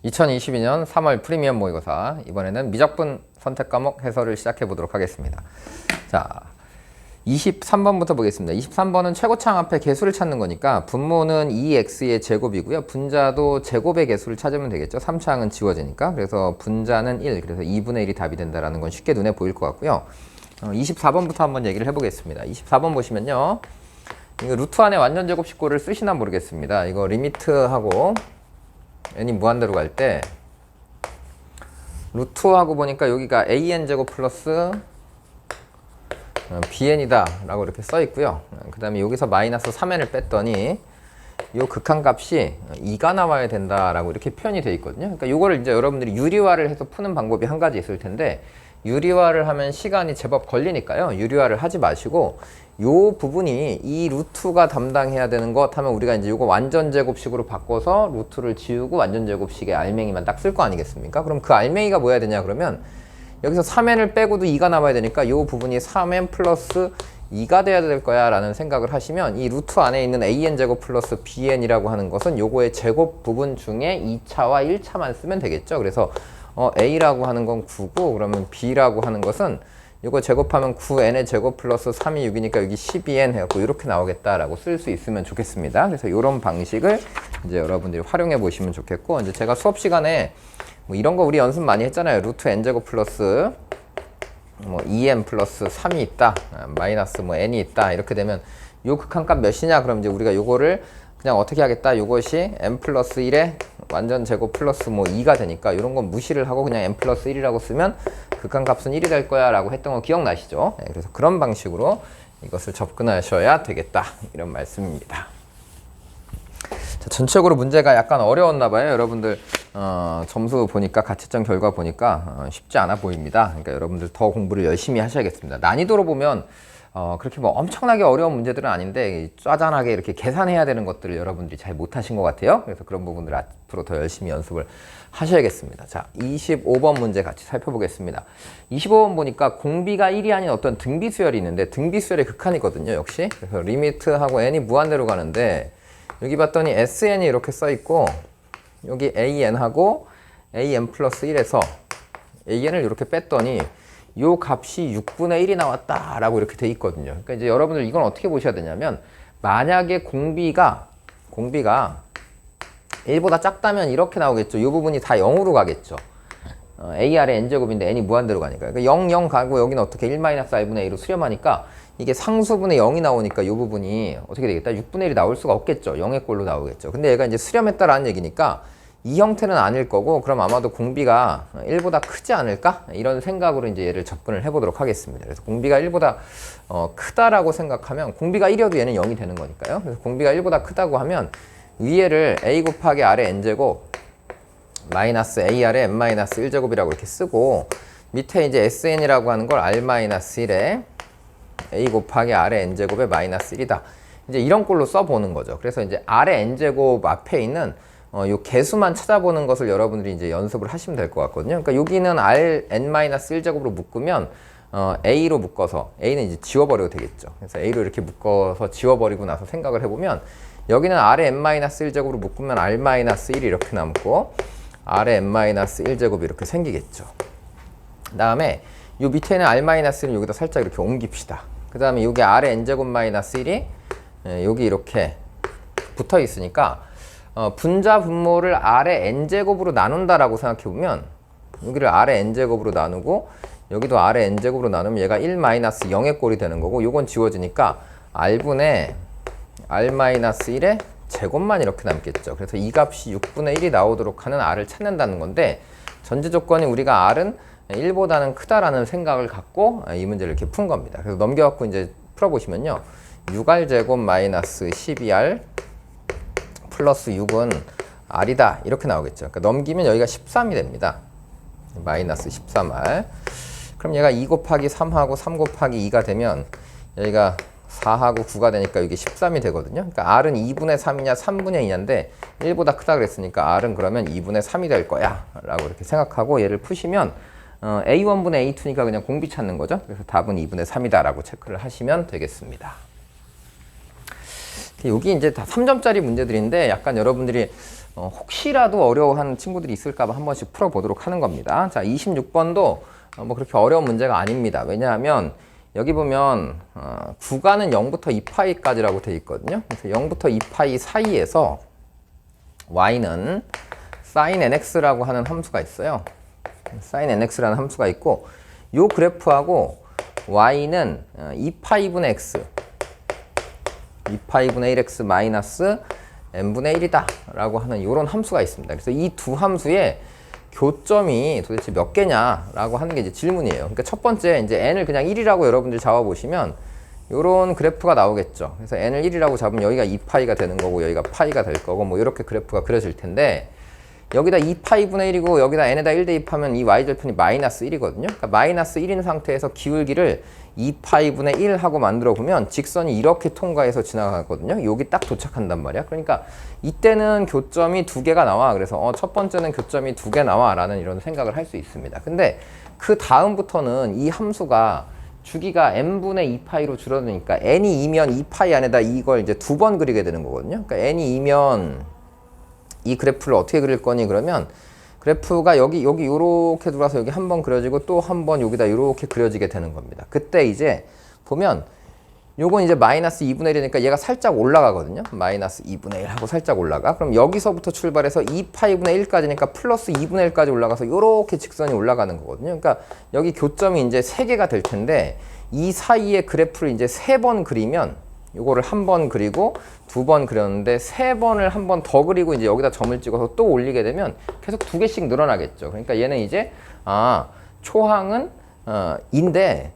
2022년 3월 프리미엄 모의고사, 이번에는 미적분 선택 과목 해설을 시작해 보도록 하겠습니다. 자, 23번부터 보겠습니다. 23번은 최고창 앞에 개수를 찾는 거니까 분모는 2x의 제곱이고요. 분자도 제곱의 개수를 찾으면 되겠죠. 3창은 지워지니까. 그래서 분자는 1, 그래서 2분의 1이 답이 된다는 건 쉽게 눈에 보일 것 같고요. 24번부터 한번 얘기를 해보겠습니다. 24번 보시면요, 이거 루트 안에 완전 제곱식고를 쓰시나 모르겠습니다. 이거 리미트하고 n이 무한대로 갈 때 루트하고 보니까 여기가 an제곱 플러스 bn이다 라고 이렇게 써 있고요. 그 다음에 여기서 마이너스 3n을 뺐더니 이 극한값이 2가 나와야 된다라고 이렇게 표현이 되어 있거든요. 그러니까 이거를 이제 여러분들이 유리화를 해서 푸는 방법이 한 가지 있을 텐데, 유리화를 하면 시간이 제법 걸리니까요. 유리화를 하지 마시고 요 부분이 이 루트가 담당해야 되는 것 하면 우리가 이제 이거 완전 제곱식으로 바꿔서 루트를 지우고 완전 제곱식의 알맹이만 딱 쓸 거 아니겠습니까? 그럼 그 알맹이가 뭐야 되냐 그러면 여기서 3n을 빼고도 2가 남아야 되니까 이 부분이 3n 플러스 2가 돼야 될 거야 라는 생각을 하시면, 이 루트 안에 있는 an제곱 플러스 bn이라고 하는 것은 요거의 제곱 부분 중에 2차와 1차만 쓰면 되겠죠. 그래서 a라고 하는 건 9고, 그러면 b라고 하는 것은 이거 제곱하면 9n의 제곱 플러스 3이 6이니까 여기 12n 해갖고 이렇게 나오겠다라고 쓸 수 있으면 좋겠습니다. 그래서 이런 방식을 이제 여러분들이 활용해 보시면 좋겠고, 이제 제가 수업 시간에 뭐 이런 거 우리 연습 많이 했잖아요. 루트 n제곱 플러스 뭐 2n 플러스 3이 있다, 마이너스 뭐 n이 있다, 이렇게 되면 요 극한값 몇이냐 그럼 이제 우리가 요거를 그냥 어떻게 하겠다, 요것이 n 플러스 1의 완전 제곱 플러스 뭐 2가 되니까 이런 건 무시를 하고 그냥 n 플러스 1이라고 쓰면 극한값은 1이 될 거야 라고 했던 거 기억나시죠? 네, 그래서 그런 방식으로 이것을 접근하셔야 되겠다, 이런 말씀입니다. 자, 전체적으로 문제가 약간 어려웠나 봐요. 여러분들 점수 보니까, 가채점 결과 보니까 쉽지 않아 보입니다. 그러니까 여러분들 더 공부를 열심히 하셔야겠습니다. 난이도로 보면 그렇게 뭐 엄청나게 어려운 문제들은 아닌데 짜잔하게 이렇게 계산해야 되는 것들을 여러분들이 잘 못하신 것 같아요. 그래서 그런 부분들 앞으로 더 열심히 연습을 하셔야겠습니다. 자, 25번 문제 같이 살펴보겠습니다. 25번 보니까 공비가 1이 아닌 어떤 등비수열이 있는데, 등비수열의 극한이거든요, 역시. 그래서 리미트하고 n이 무한대로 가는데, 여기 봤더니 sn이 이렇게 써 있고 여기 an하고 an 플러스 1에서 an을 이렇게 뺐더니 요 값이 6분의 1이 나왔다 라고 이렇게 돼 있거든요. 그러니까 이제 여러분들 이건 어떻게 보셔야 되냐면, 만약에 공비가 1보다 작다면 이렇게 나오겠죠. 이 부분이 다 0으로 가겠죠. a 아래 n제곱인데 n이 무한대로 가니까. 그러니까 0, 0 가고 여기는 어떻게 1-r분의 a로 수렴하니까 이게 상수분의 0이 나오니까 이 부분이 어떻게 되겠다? 6분의 1이 나올 수가 없겠죠. 0의 꼴로 나오겠죠. 근데 얘가 이제 수렴했다라는 얘기니까 이 형태는 아닐 거고, 그럼 아마도 공비가 1보다 크지 않을까? 이런 생각으로 이제 얘를 접근을 해보도록 하겠습니다. 그래서 공비가 1보다 크다라고 생각하면, 공비가 1이어도 얘는 0이 되는 거니까요. 그래서 공비가 1보다 크다고 하면 위에를 a 곱하기 아래 n제곱 마이너스 a 아래 n-1제곱이라고 이렇게 쓰고, 밑에 이제 sn이라고 하는 걸 r-1에 a 곱하기 아래 n제곱의 마이너스 1이다. 이제 이런 꼴로 써보는 거죠. 그래서 이제 아래 n제곱 앞에 있는 요 개수만 찾아보는 것을 여러분들이 이제 연습을 하시면 될 것 같거든요. 그러니까 여기는 rn-1제곱으로 묶으면 a로 묶어서, a는 이제 지워버려도 되겠죠. 그래서 a로 이렇게 묶어서 지워버리고 나서 생각을 해보면, 여기는 rn-1제곱으로 묶으면 r-1이 이렇게 남고 rn-1제곱이 이렇게 생기겠죠. 그 다음에 요 밑에는 r-를 여기다 살짝 이렇게 옮깁시다. 그 다음에 여기 아래 n제곱 마이너스 1이 여기 이렇게 붙어 있으니까 분자 분모를 아래 n제곱으로 나눈다라고 생각해보면, 여기를 아래 n제곱으로 나누고 여기도 아래 n제곱으로 나누면 얘가 1-0의 꼴이 되는 거고, 요건 지워지니까 r분의 r-1의 제곱만 이렇게 남겠죠. 그래서 이 값이 6분의 1이 나오도록 하는 r을 찾는다는 건데, 전제 조건이 우리가 r은 1보다는 크다라는 생각을 갖고 이 문제를 이렇게 푼 겁니다. 그래서 넘겨갖고 이제 풀어보시면요, 6r 제곱 마이너스 12r 플러스 6은 r이다 이렇게 나오겠죠. 그러니까 넘기면 여기가 13이 됩니다. 마이너스 13r. 그럼 얘가 2 곱하기 3하고 3 곱하기 2가 되면 여기가 4하고 9가 되니까 이게 13이 되거든요. 그러니까 r은 2분의 3이냐 3분의 2냐인데 1보다 크다 그랬으니까 r은 그러면 2분의 3이 될 거야 라고 이렇게 생각하고 얘를 푸시면 a1분의 a2니까 그냥 공비 찾는 거죠. 그래서 답은 2분의 3이다 라고 체크를 하시면 되겠습니다. 여기 이제 다 3점짜리 문제들인데, 약간 여러분들이 혹시라도 어려워하는 친구들이 있을까봐 한 번씩 풀어보도록 하는 겁니다. 자, 26번도 뭐 그렇게 어려운 문제가 아닙니다. 왜냐하면 여기 보면 구간은 0부터 2파이까지라고 되어 있거든요. 그래서 0부터 2파이 사이에서 y는 sin nx라고 하는 함수가 있어요. sin nx라는 함수가 있고 요 그래프하고 y는 2파이분의 x 2파이분의 1x 마이너스 n분의 1이다 라고 하는 이런 함수가 있습니다. 그래서 이 두 함수의 교점이 도대체 몇 개냐 라고 하는 게 이제 질문이에요. 그러니까 첫 번째 이제 n을 그냥 1이라고 여러분들이 잡아보시면 이런 그래프가 나오겠죠. 그래서 n을 1이라고 잡으면 여기가 2파이가 되는 거고 여기가 파이가 될 거고 뭐 이렇게 그래프가 그려질 텐데 여기다 2파이분의 1이고 여기다 n에다 1 대입하면 이 y절편이 마이너스 1이거든요. 그러니까 마이너스 1인 상태에서 기울기를 2파이분의 1 하고 만들어 보면 직선이 이렇게 통과해서 지나가거든요. 여기 딱 도착한단 말이야. 그러니까 이때는 교점이 두 개가 나와. 그래서 첫 번째는 교점이 두 개 나와 라는 이런 생각을 할 수 있습니다. 근데 그 다음부터는 이 함수가 주기가 n분의 2파이로 줄어드니까 n이 2면 2파이 안에다 이걸 이제 두 번 그리게 되는 거거든요. 그러니까 n이 2면 이 그래프를 어떻게 그릴 거니 그러면 그래프가 여기 요렇게 들어와서 여기 한 번 그려지고 또 한 번 여기다 요렇게 그려지게 되는 겁니다. 그때 이제 보면 요건 이제 마이너스 2분의 1이니까 얘가 살짝 올라가거든요. 마이너스 2분의 1 하고 살짝 올라가. 그럼 여기서부터 출발해서 2파이분의 1까지니까 플러스 2분의 1까지 올라가서 요렇게 직선이 올라가는 거거든요. 그러니까 여기 교점이 이제 3개가 될 텐데 이 사이에 그래프를 이제 3번 그리면 요거를 한 번 그리고 두 번 그렸는데 3번을 한 번 더 그리고 이제 여기다 점을 찍어서 또 올리게 되면 계속 2개씩 늘어나겠죠. 그러니까 얘는 이제 초항은 인데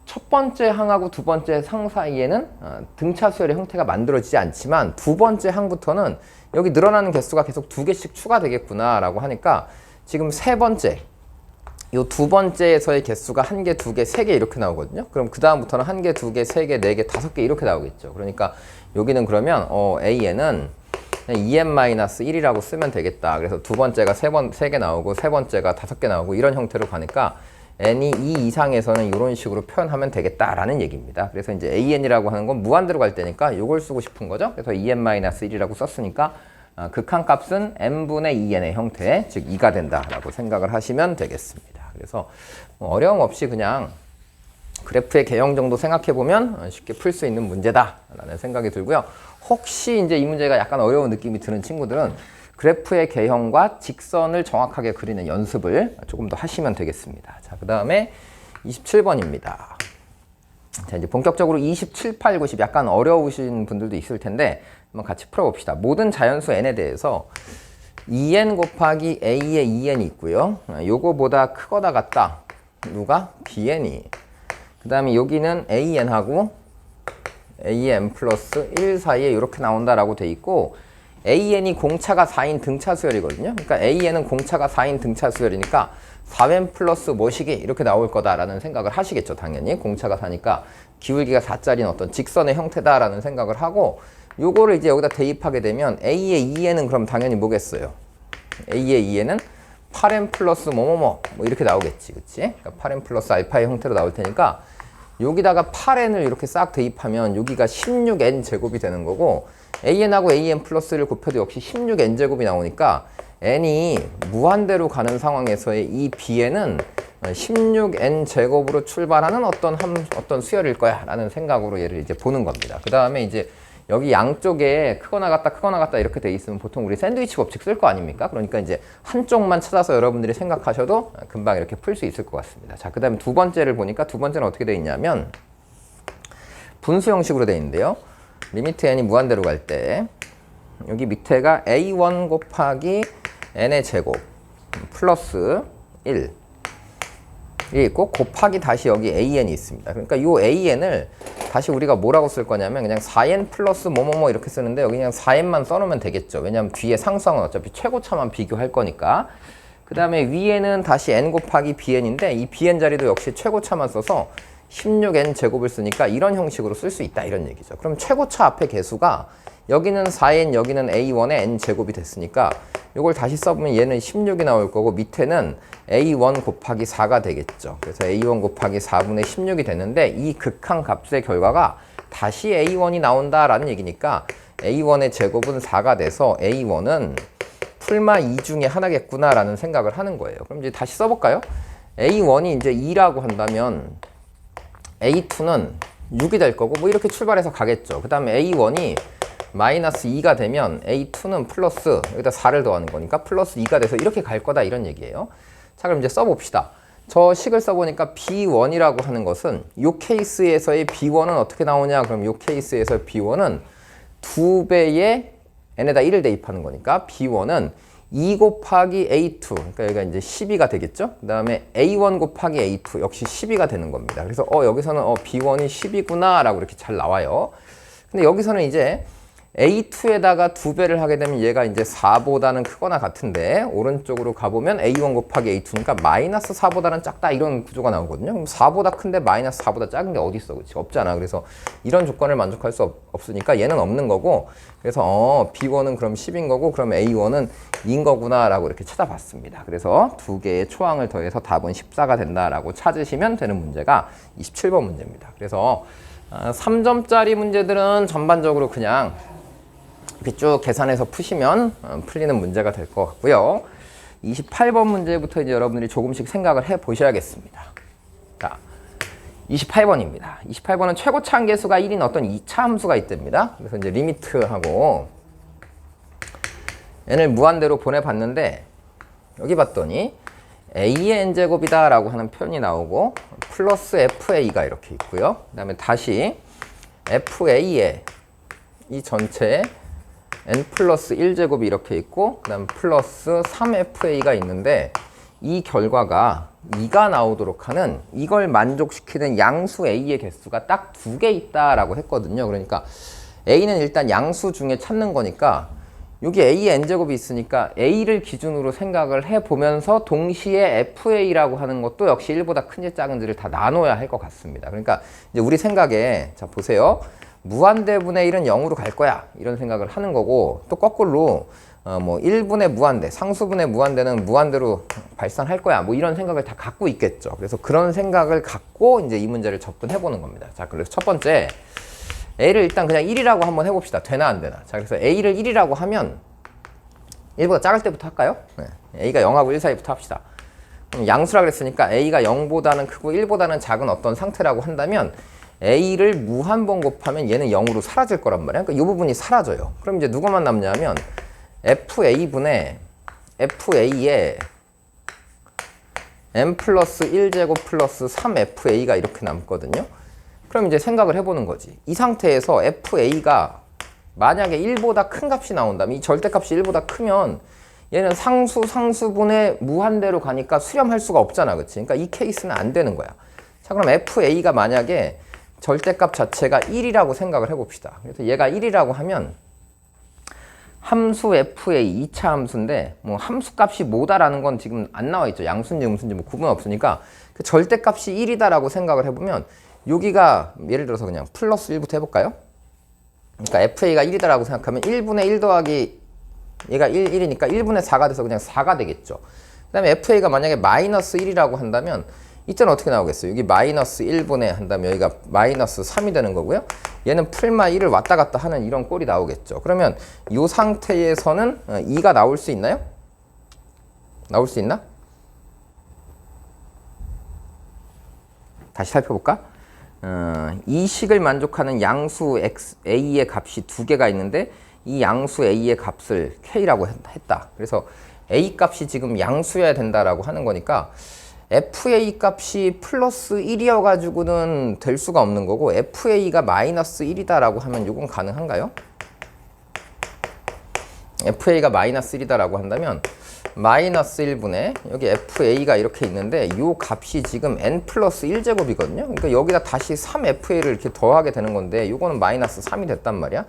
첫 번째 항하고 두 번째 항 사이에는 등차 수열의 형태가 만들어지지 않지만 두 번째 항부터는 여기 늘어나는 개수가 계속 2개씩 추가되겠구나 라고 하니까 지금 세 번째 요 두 번째에서의 개수가 1개, 2개, 3개 이렇게 나오거든요. 그럼 그 다음부터는 1개, 2개, 3개, 4개, 5개 이렇게 나오겠죠. 그러니까 여기는 그러면 AN은 2n-1이라고 쓰면 되겠다. 그래서 두 번째가 3개 나오고 세 번째가 5개 나오고 이런 형태로 가니까 n이 2 이상에서는 이런 식으로 표현하면 되겠다라는 얘기입니다. 그래서 이제 AN이라고 하는 건 무한대로 갈 때니까 이걸 쓰고 싶은 거죠. 그래서 2n-1이라고 썼으니까 극한값은 n분의 2n의 형태, 즉 2가 된다라고 생각을 하시면 되겠습니다. 그래서 어려움 없이 그냥 그래프의 개형 정도 생각해보면 쉽게 풀 수 있는 문제다라는 생각이 들고요. 혹시 이제 이 문제가 약간 어려운 느낌이 드는 친구들은 그래프의 개형과 직선을 정확하게 그리는 연습을 조금 더 하시면 되겠습니다. 자, 그 다음에 27번입니다. 자, 이제 본격적으로 27, 8, 90 약간 어려우신 분들도 있을 텐데 한번 같이 풀어봅시다. 모든 자연수 n에 대해서 2n 곱하기 a의 2n이 있고요. 요거보다 크거나 같다. 누가? bn이. 그 다음에 여기는 an하고 an 플러스 1 사이에 이렇게 나온다라고 돼 있고 an이 공차가 4인 등차 수열이거든요. 그러니까 an은 공차가 4인 등차 수열이니까 4n 플러스 뭐시기 이렇게 나올 거다라는 생각을 하시겠죠. 당연히 공차가 4니까 기울기가 4짜리는 어떤 직선의 형태다라는 생각을 하고 요거를 이제 여기다 대입하게 되면 a의 2n은 그럼 당연히 뭐겠어요? a의 2n은 8n 플러스 뭐뭐뭐 뭐 이렇게 나오겠지. 그치? 그러니까 8n 플러스 알파의 형태로 나올 테니까 여기다가 8n을 이렇게 싹 대입하면 여기가 16n 제곱이 되는 거고 an하고 an 플러스를 곱해도 역시 16n 제곱이 나오니까 n이 무한대로 가는 상황에서의 이 bn은 16n 제곱으로 출발하는 어떤 수열일 거야 라는 생각으로 얘를 이제 보는 겁니다. 그 다음에 이제 여기 양쪽에 크거나 같다 이렇게 돼 있으면 보통 우리 샌드위치 법칙 쓸 거 아닙니까? 그러니까 이제 한쪽만 찾아서 여러분들이 생각하셔도 금방 이렇게 풀 수 있을 것 같습니다. 자, 그 다음에 두 번째를 보니까 두 번째는 어떻게 돼 있냐면 분수 형식으로 돼 있는데요. 리미트 n이 무한대로 갈 때 여기 밑에가 a1 곱하기 n의 제곱 플러스 1 이 있고 곱하기 다시 여기 an이 있습니다. 그러니까 이 an을 다시 우리가 뭐라고 쓸 거냐면 그냥 4n 플러스 뭐뭐뭐 이렇게 쓰는데 여기 그냥 4n만 써놓으면 되겠죠. 왜냐하면 뒤에 상수항은 어차피 최고차만 비교할 거니까. 그 다음에 위에는 다시 n 곱하기 bn인데 이 bn 자리도 역시 최고차만 써서 16n 제곱을 쓰니까 이런 형식으로 쓸 수 있다 이런 얘기죠. 그럼 최고차 앞에 개수가 여기는 4n 여기는 a1의 n 제곱이 됐으니까 이걸 다시 써보면 얘는 16이 나올 거고 밑에는 a1 곱하기 4가 되겠죠. 그래서 a1 곱하기 4분의 16이 되는데 이 극한 값의 결과가 다시 a1이 나온다라는 얘기니까 a1의 제곱은 4가 돼서 a1은 풀마 2 중에 하나겠구나라는 생각을 하는 거예요. 그럼 이제 다시 써볼까요? A1이 이제 2라고 한다면 A2는 6이 될 거고 뭐 이렇게 출발해서 가겠죠. 그 다음에 A1이 마이너스 2가 되면 A2는 플러스 여기다 4를 더하는 거니까 플러스 2가 돼서 이렇게 갈 거다 이런 얘기예요. 자, 그럼 이제 써봅시다. 저 식을 써보니까 B1이라고 하는 것은 이 케이스에서의 B1은 어떻게 나오냐? 그럼 이 케이스에서 B1은 2배의 n에다 1을 대입하는 거니까 B1은 2 곱하기 A2, 그러니까 여기가 이제 12가 되겠죠? 그 다음에 A1 곱하기 A2 역시 12가 되는 겁니다. 그래서 여기서는 B1이 10이구나 라고 이렇게 잘 나와요. 근데 여기서는 이제 A2에다가 2배를 하게 되면 얘가 이제 4보다는 크거나 같은데 오른쪽으로 가보면 A1 곱하기 A2니까 마이너스 4보다는 작다 이런 구조가 나오거든요. 그럼 4보다 큰데 마이너스 4보다 작은 게 어디 있어? 그렇지? 없잖아. 그래서 이런 조건을 만족할 수 없으니까 얘는 없는 거고 그래서 B1은 그럼 10인 거고 그럼 A1은 2인 거구나 라고 이렇게 찾아봤습니다. 그래서 두 개의 초항을 더해서 답은 14가 된다라고 찾으시면 되는 문제가 27번 문제입니다. 그래서 3점짜리 문제들은 전반적으로 그냥 이렇게 쭉 계산해서 푸시면 풀리는 문제가 될 것 같고요. 28번 문제부터 이제 여러분들이 조금씩 생각을 해 보셔야겠습니다. 자, 28번입니다. 28번은 최고차 한계수가 1인 어떤 2차 함수가 있답니다. 그래서 이제 리미트하고 n을 무한대로 보내봤는데 여기 봤더니 a의 n제곱이다 라고 하는 표현이 나오고 플러스 fa가 이렇게 있고요. 그 다음에 다시 fa의 이 전체에 n 플러스 1제곱이 이렇게 있고 그 다음 플러스 3fa가 있는데 이 결과가 2가 나오도록 하는 이걸 만족시키는 양수 a의 개수가 딱 2개 있다라고 했거든요. 그러니까 a는 일단 양수 중에 찾는 거니까 여기 a의 n제곱이 있으니까 a를 기준으로 생각을 해보면서 동시에 fa라고 하는 것도 역시 1보다 큰지 작은지를 다 나눠야 할 것 같습니다. 그러니까 이제 우리 생각에 자 보세요. 무한대분의 1은 0으로 갈 거야 이런 생각을 하는 거고 또 거꾸로 뭐 1분의 무한대, 상수분의 무한대는 무한대로 발산할 거야 뭐 이런 생각을 다 갖고 있겠죠. 그래서 그런 생각을 갖고 이제 이 문제를 접근해 보는 겁니다. 자, 그래서 첫 번째 a를 일단 그냥 1이라고 한번 해봅시다. 되나 안 되나. 자, 그래서 a를 1이라고 하면 1보다 작을 때부터 할까요? 네. a가 0하고 1 사이부터 합시다. 그럼 양수라 그랬으니까 a가 0보다는 크고 1보다는 작은 어떤 상태라고 한다면 a를 무한번 곱하면 얘는 0으로 사라질 거란 말이야. 그러니까 이 부분이 사라져요. 그럼 이제 누구만 남냐면 fa분의 fa의 n 플러스 1제곱 플러스 3fa가 이렇게 남거든요. 그럼 이제 생각을 해보는 거지. 이 상태에서 fa가 만약에 1보다 큰 값이 나온다면 이 절대값이 1보다 크면 얘는 상수분의 무한대로 가니까 수렴할 수가 없잖아. 그치? 그러니까 이 케이스는 안 되는 거야. 자, 그럼 fa가 만약에 절대값 자체가 1이라고 생각을 해봅시다. 그래서 얘가 1이라고 하면 함수 f의 2차 함수인데 뭐 함수값이 뭐다라는 건 지금 안 나와 있죠. 양수인지 음수인지 뭐 구분 없으니까 그 절대값이 1이다라고 생각을 해보면 여기가 예를 들어서 그냥 플러스 1부터 해볼까요? 그러니까 fa가 1이다라고 생각하면 1분의 1 더하기 얘가 1이니까 1분의 4가 돼서 그냥 4가 되겠죠. 그 다음에 fa가 만약에 마이너스 1이라고 한다면 이때는 어떻게 나오겠어요? 여기 마이너스 1분의 한다면 여기가 마이너스 3이 되는 거고요. 얘는 풀마 1을 왔다 갔다 하는 이런 꼴이 나오겠죠. 그러면 이 상태에서는 2가 나올 수 있나요? 나올 수 있나? 다시 살펴볼까? 이 식을 만족하는 양수 a의 값이 두 개가 있는데 이 양수 a의 값을 k라고 했다. 그래서 a 값이 지금 양수여야 된다라고 하는 거니까 fa 값이 플러스 1이어 가지고는 될 수가 없는 거고 fa가 마이너스 1이다 라고 하면 이건 가능한가요? fa가 마이너스 1이다 라고 한다면 마이너스 1분의 여기 fa가 이렇게 있는데 이 값이 지금 n 플러스 1제곱이거든요. 그러니까 여기다 다시 3fa를 이렇게 더하게 되는 건데 이거는 마이너스 3이 됐단 말이야.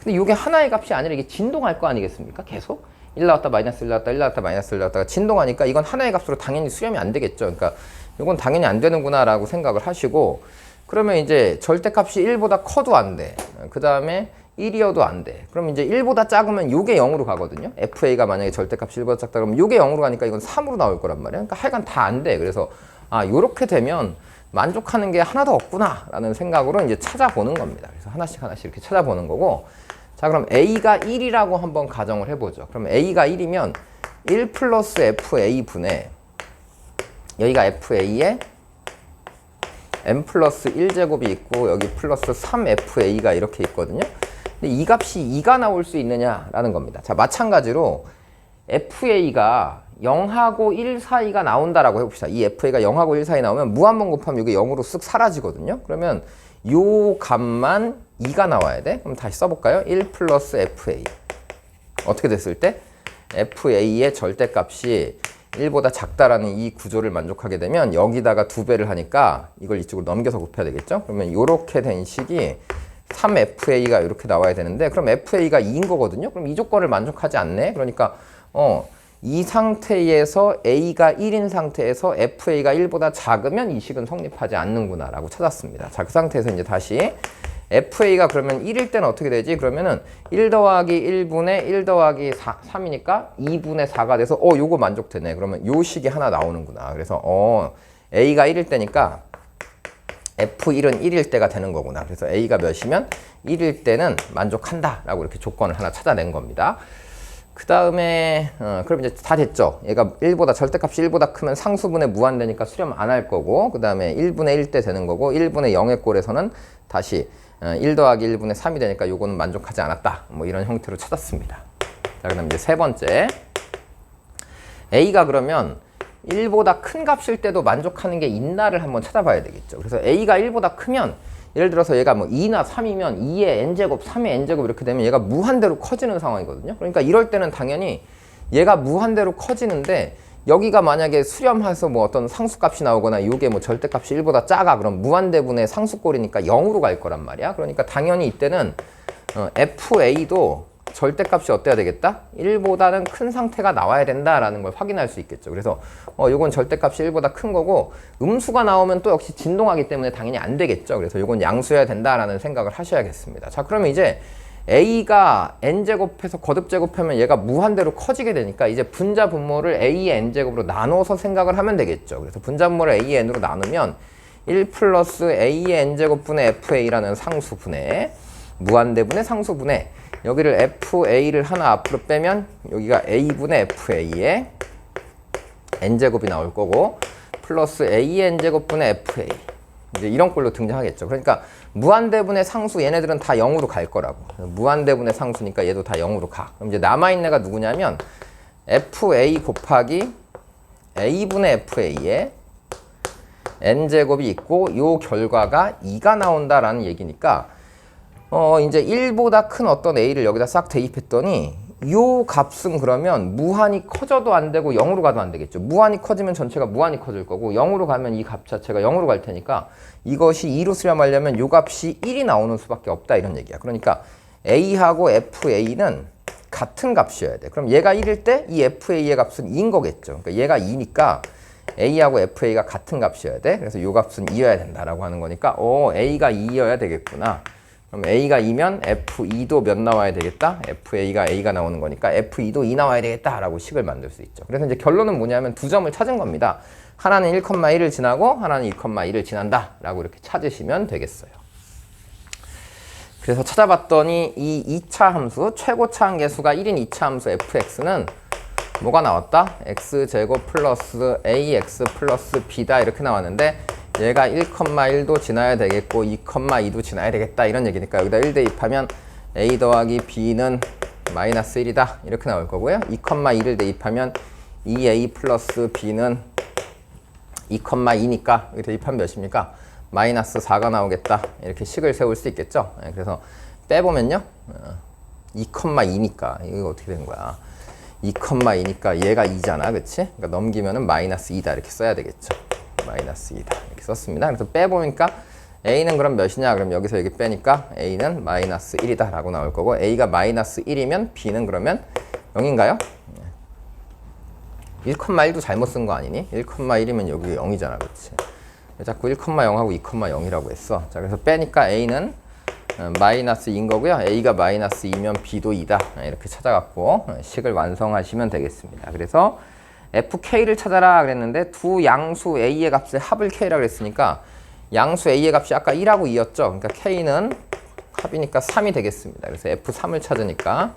근데 이게 하나의 값이 아니라 이게 진동할 거 아니겠습니까? 계속 1 나왔다 마이너스 1 나왔다 1 나왔다 마이너스 1 나왔다가 진동하니까 이건 하나의 값으로 당연히 수렴이 안 되겠죠. 그러니까 이건 당연히 안 되는구나 라고 생각을 하시고 그러면 이제 절대값이 1보다 커도 안 돼. 그 다음에 1이어도 안 돼. 그럼 이제 1보다 작으면 요게 0으로 가거든요. fa가 만약에 절대값이 1보다 작다 그러면 요게 0으로 가니까 이건 3으로 나올 거란 말이야. 그러니까 하여간 다 안 돼. 그래서 요렇게 되면 만족하는 게 하나도 없구나 라는 생각으로 이제 찾아보는 겁니다. 그래서 하나씩 이렇게 찾아보는 거고 자, 그럼 a가 1이라고 한번 가정을 해보죠. 그럼 a가 1이면 1 플러스 fa 분의 여기가 fa에 m 플러스 1제곱이 있고 여기 플러스 3fa가 이렇게 있거든요. 근데 이 값이 2가 나올 수 있느냐라는 겁니다. 자, 마찬가지로 fa가 0하고 1 사이가 나온다라고 해봅시다. 이 fa가 0하고 1 사이 나오면 무한번 곱하면 이게 0으로 쓱 사라지거든요. 그러면 요 값만 2가 나와야 돼. 그럼 다시 써볼까요? 1 플러스 fa. 어떻게 됐을 때? fa의 절대값이 1보다 작다라는 이 구조를 만족하게 되면 여기다가 2배를 하니까 이걸 이쪽으로 넘겨서 곱해야 되겠죠? 그러면 이렇게 된 식이 3fa가 이렇게 나와야 되는데 그럼 fa가 2인 거거든요? 그럼 이 조건을 만족하지 않네? 그러니까 이 상태에서 a가 1인 상태에서 fa가 1보다 작으면 이 식은 성립하지 않는구나 라고 찾았습니다. 자, 그 상태에서 이제 다시 fa가 그러면 1일 때는 어떻게 되지? 그러면은 1 더하기 1분의 1 더하기 3이니까 2분의 4가 돼서 요거 만족되네. 그러면 요 식이 하나 나오는구나. 그래서 a가 1일 때니까 f1은 1일 때가 되는 거구나. 그래서 a가 몇이면 1일 때는 만족한다 라고 이렇게 조건을 하나 찾아낸 겁니다. 그 다음에 그럼 이제 다 됐죠. 얘가 1보다 절대값이 1보다 크면 상수분해 무한되니까 수렴 안 할 거고 그 다음에 1분의 1 때 되는 거고 1분의 0의 꼴에서는 다시 1 더하기 1분의 3이 되니까 요거는 만족하지 않았다. 뭐 이런 형태로 찾았습니다. 자, 그 다음 이제 세 번째 a가 그러면 1보다 큰 값일 때도 만족하는 게 있나를 한번 찾아봐야 되겠죠. 그래서 a가 1보다 크면 예를 들어서 얘가 뭐 2나 3이면 2의 n제곱, 3의 n제곱 이렇게 되면 얘가 무한대로 커지는 상황이거든요. 그러니까 이럴 때는 당연히 얘가 무한대로 커지는데 여기가 만약에 수렴해서 뭐 어떤 상수값이 나오거나 이게 뭐 절대값이 1보다 작아 그럼 무한대분의 상수꼴이니까 0으로 갈 거란 말이야. 그러니까 당연히 이때는 fa도 절대값이 어때야 되겠다? 1보다는 큰 상태가 나와야 된다라는 걸 확인할 수 있겠죠. 그래서 요건 절대값이 1보다 큰 거고 음수가 나오면 또 역시 진동하기 때문에 당연히 안 되겠죠. 그래서 요건 양수여야 된다라는 생각을 하셔야겠습니다. 자, 그러면 이제 a가 n제곱해서 거듭제곱하면 얘가 무한대로 커지게 되니까 이제 분자 분모를 a의 n제곱으로 나눠서 생각을 하면 되겠죠. 그래서 분자 분모를 a의 n으로 나누면 1 플러스 a의 n제곱분의 fa라는 상수분해 무한대분의 상수분해 여기를 fa를 하나 앞으로 빼면 여기가 a분의 fa의 n제곱이 나올 거고 플러스 a의 n제곱분의 fa 이제 이런 꼴로 등장하겠죠. 그러니까 무한대분의 상수 얘네들은 다 0으로 갈 거라고. 무한대분의 상수니까 얘도 다 0으로 가. 그럼 이제 남아있는 애가 누구냐면 fa 곱하기 a분의 fa의 n제곱이 있고 요 결과가 2가 나온다라는 얘기니까 이제 1보다 큰 어떤 a를 여기다 싹 대입했더니 요 값은 그러면 무한히 커져도 안 되고 0으로 가도 안 되겠죠. 무한히 커지면 전체가 무한히 커질 거고 0으로 가면 이 값 자체가 0으로 갈 테니까 이것이 2로 수렴하려면 요 값이 1이 나오는 수밖에 없다 이런 얘기야. 그러니까 a하고 fa는 같은 값이어야 돼. 그럼 얘가 1일 때 이 fa의 값은 2인 거겠죠. 그러니까 얘가 2니까 a하고 fa가 같은 값이어야 돼. 그래서 요 값은 2여야 된다라고 하는 거니까 a가 2여야 되겠구나. 그럼 a가 2면 f2도 몇 나와야 되겠다? fa가 a가 나오는 거니까 f2도 2 나와야 되겠다라고 식을 만들 수 있죠. 그래서 이제 결론은 뭐냐면 두 점을 찾은 겁니다. 하나는 1,1을 지나고 하나는 2,2를 지난다 라고 이렇게 찾으시면 되겠어요. 그래서 찾아봤더니 이 2차 함수, 최고차 한계수가 1인 2차 함수 fx는 뭐가 나왔다? x제곱 플러스 ax 플러스 b다 이렇게 나왔는데 얘가 1,1도 지나야 되겠고 2,2도 지나야 되겠다 이런 얘기니까 여기다 1 대입하면 a 더하기 b는 마이너스 1이다 이렇게 나올 거고요. 2,2를 대입하면 2a 플러스 b는 2,2니까 여기 대입하면 몇입니까? 마이너스 4가 나오겠다 이렇게 식을 세울 수 있겠죠. 그래서 빼보면요 2,2니까 이거 어떻게 되는 거야? 2,2니까 얘가 2잖아 그치? 그러니까 넘기면은 마이너스 2다 이렇게 써야 되겠죠. 마이너스 2다 이렇게 썼습니다. 그래서 빼보니까 a는 그럼 몇이냐? 그럼 여기서 여기 빼니까 a는 마이너스 1이다 라고 나올 거고 a가 마이너스 1이면 b는 그러면 0인가요? 1,1도 잘못 쓴 거 아니니? 1,1이면 여기 0이잖아 그치? 자꾸 1,0하고 2,0이라고 했어. 자 그래서 빼니까 a는 마이너스 2인 거고요. a가 마이너스 2면 b도 2다 이렇게 찾아갖고 식을 완성하시면 되겠습니다. 그래서 fk를 찾아라 그랬는데 두 양수 a의 값의 합을 k라 그랬으니까 양수 a의 값이 아까 1하고 2였죠. 그러니까 k는 합이니까 3이 되겠습니다. 그래서 F3을 찾으니까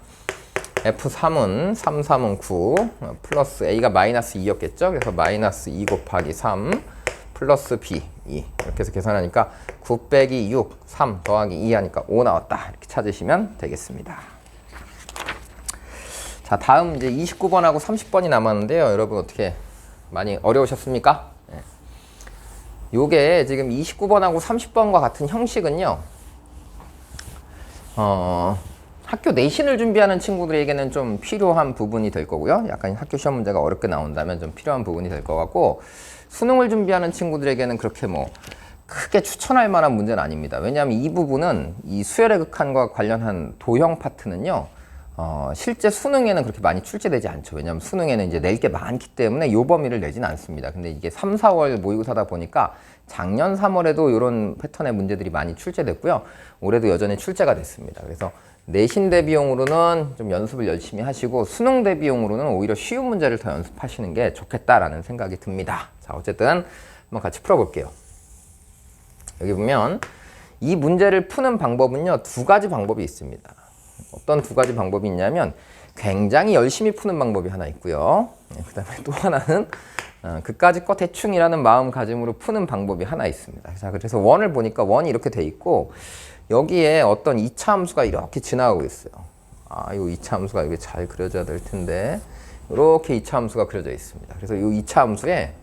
F3은 3, 3은 9 플러스 A가 마이너스 2였겠죠? 그래서 마이너스 2 곱하기 3 플러스 B 2 이렇게 해서 계산하니까 9 빼기 6 3 더하기 2 하니까 5 나왔다. 이렇게 찾으시면 되겠습니다. 자, 다음 이제 29번하고 30번이 남았는데요. 여러분 어떻게 많이 어려우셨습니까? 네. 요게 지금 29번하고 30번과 같은 형식은요. 학교 내신을 준비하는 친구들에게는 좀 필요한 부분이 될 거고요. 약간 학교 시험 문제가 어렵게 나온다면 좀 필요한 부분이 될 것 같고, 수능을 준비하는 친구들에게는 그렇게 뭐 크게 추천할 만한 문제는 아닙니다. 왜냐하면 이 부분은 이 수열의 극한과 관련한 도형 파트는요. 실제 수능에는 그렇게 많이 출제되지 않죠. 왜냐하면 수능에는 이제 낼 게 많기 때문에 요 범위를 내진 않습니다. 근데 이게 3, 4월 모의고사다 보니까 작년 3월에도 이런 패턴의 문제들이 많이 출제됐고요. 올해도 여전히 출제가 됐습니다. 그래서 내신 대비용으로는 좀 연습을 열심히 하시고 수능 대비용으로는 오히려 쉬운 문제를 더 연습하시는 게 좋겠다라는 생각이 듭니다. 자, 어쨌든 한번 같이 풀어볼게요. 여기 보면 이 문제를 푸는 방법은요, 두 가지 방법이 있습니다. 어떤 두 가지 방법이 있냐면 굉장히 열심히 푸는 방법이 하나 있고요. 그 다음에 또 하나는 그까짓 거 대충이라는 마음가짐으로 푸는 방법이 하나 있습니다. 자, 그래서 원을 보니까 원이 이렇게 돼 있고 여기에 어떤 2차 함수가 이렇게 지나가고 있어요. 이 2차 함수가 이게 잘 그려져야 될 텐데 이렇게 2차 함수가 그려져 있습니다. 그래서 이 2차 함수에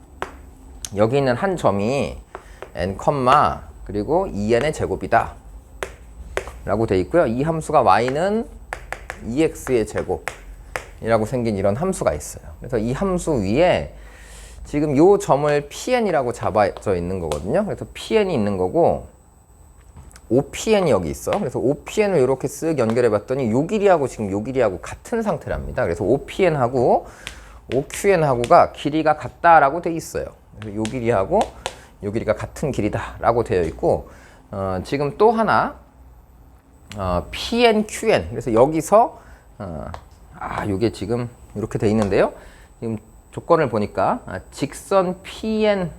여기 있는 한 점이 n, 그리고 2n의 제곱이다 라고 돼 있고요. 이 함수가 y는 2x의 제곱이라고 생긴 이런 함수가 있어요. 그래서 이 함수 위에 지금 요 점을 pn이라고 잡아져 있는 거거든요. 그래서 pn이 있는 거고 OPN이 여기 있어. 그래서 OPN을 이렇게 쓱 연결해 봤더니 요 길이하고 지금 요 길이하고 같은 상태랍니다. 그래서 OPN하고 OQN하고가 길이가 같다라고 돼 있어요. 그래서 요 길이하고 요 길이가 같은 길이다라고 되어 있고 지금 또 하나 PN, QN. 그래서 여기서 요게 지금 이렇게 돼 있는데요. 지금 조건을 보니까 직선 PN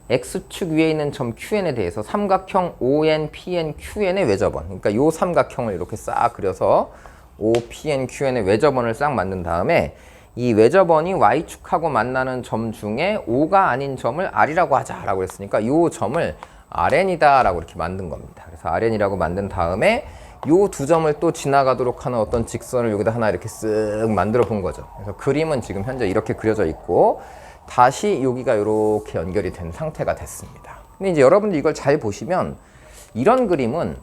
X축 위에 있는 점 QN에 대해서 삼각형 ON, PN, QN의 외접원. 그러니까 요 삼각형을 이렇게 싹 그려서 O, PN, QN의 외접원을 싹 만든 다음에 이 외접원이 Y축하고 만나는 점 중에 O가 아닌 점을 R이라고 하자라고 했으니까 요 점을 RN이다라고 이렇게 만든 겁니다. 그래서 RN이라고 만든 다음에 요 두 점을 또 지나가도록 하는 어떤 직선을 여기다 하나 이렇게 쓱 만들어 본 거죠. 그래서 그림은 지금 현재 이렇게 그려져 있고 다시 여기가 이렇게 연결이 된 상태가 됐습니다. 근데 이제 여러분들 이걸 잘 보시면 이런 그림은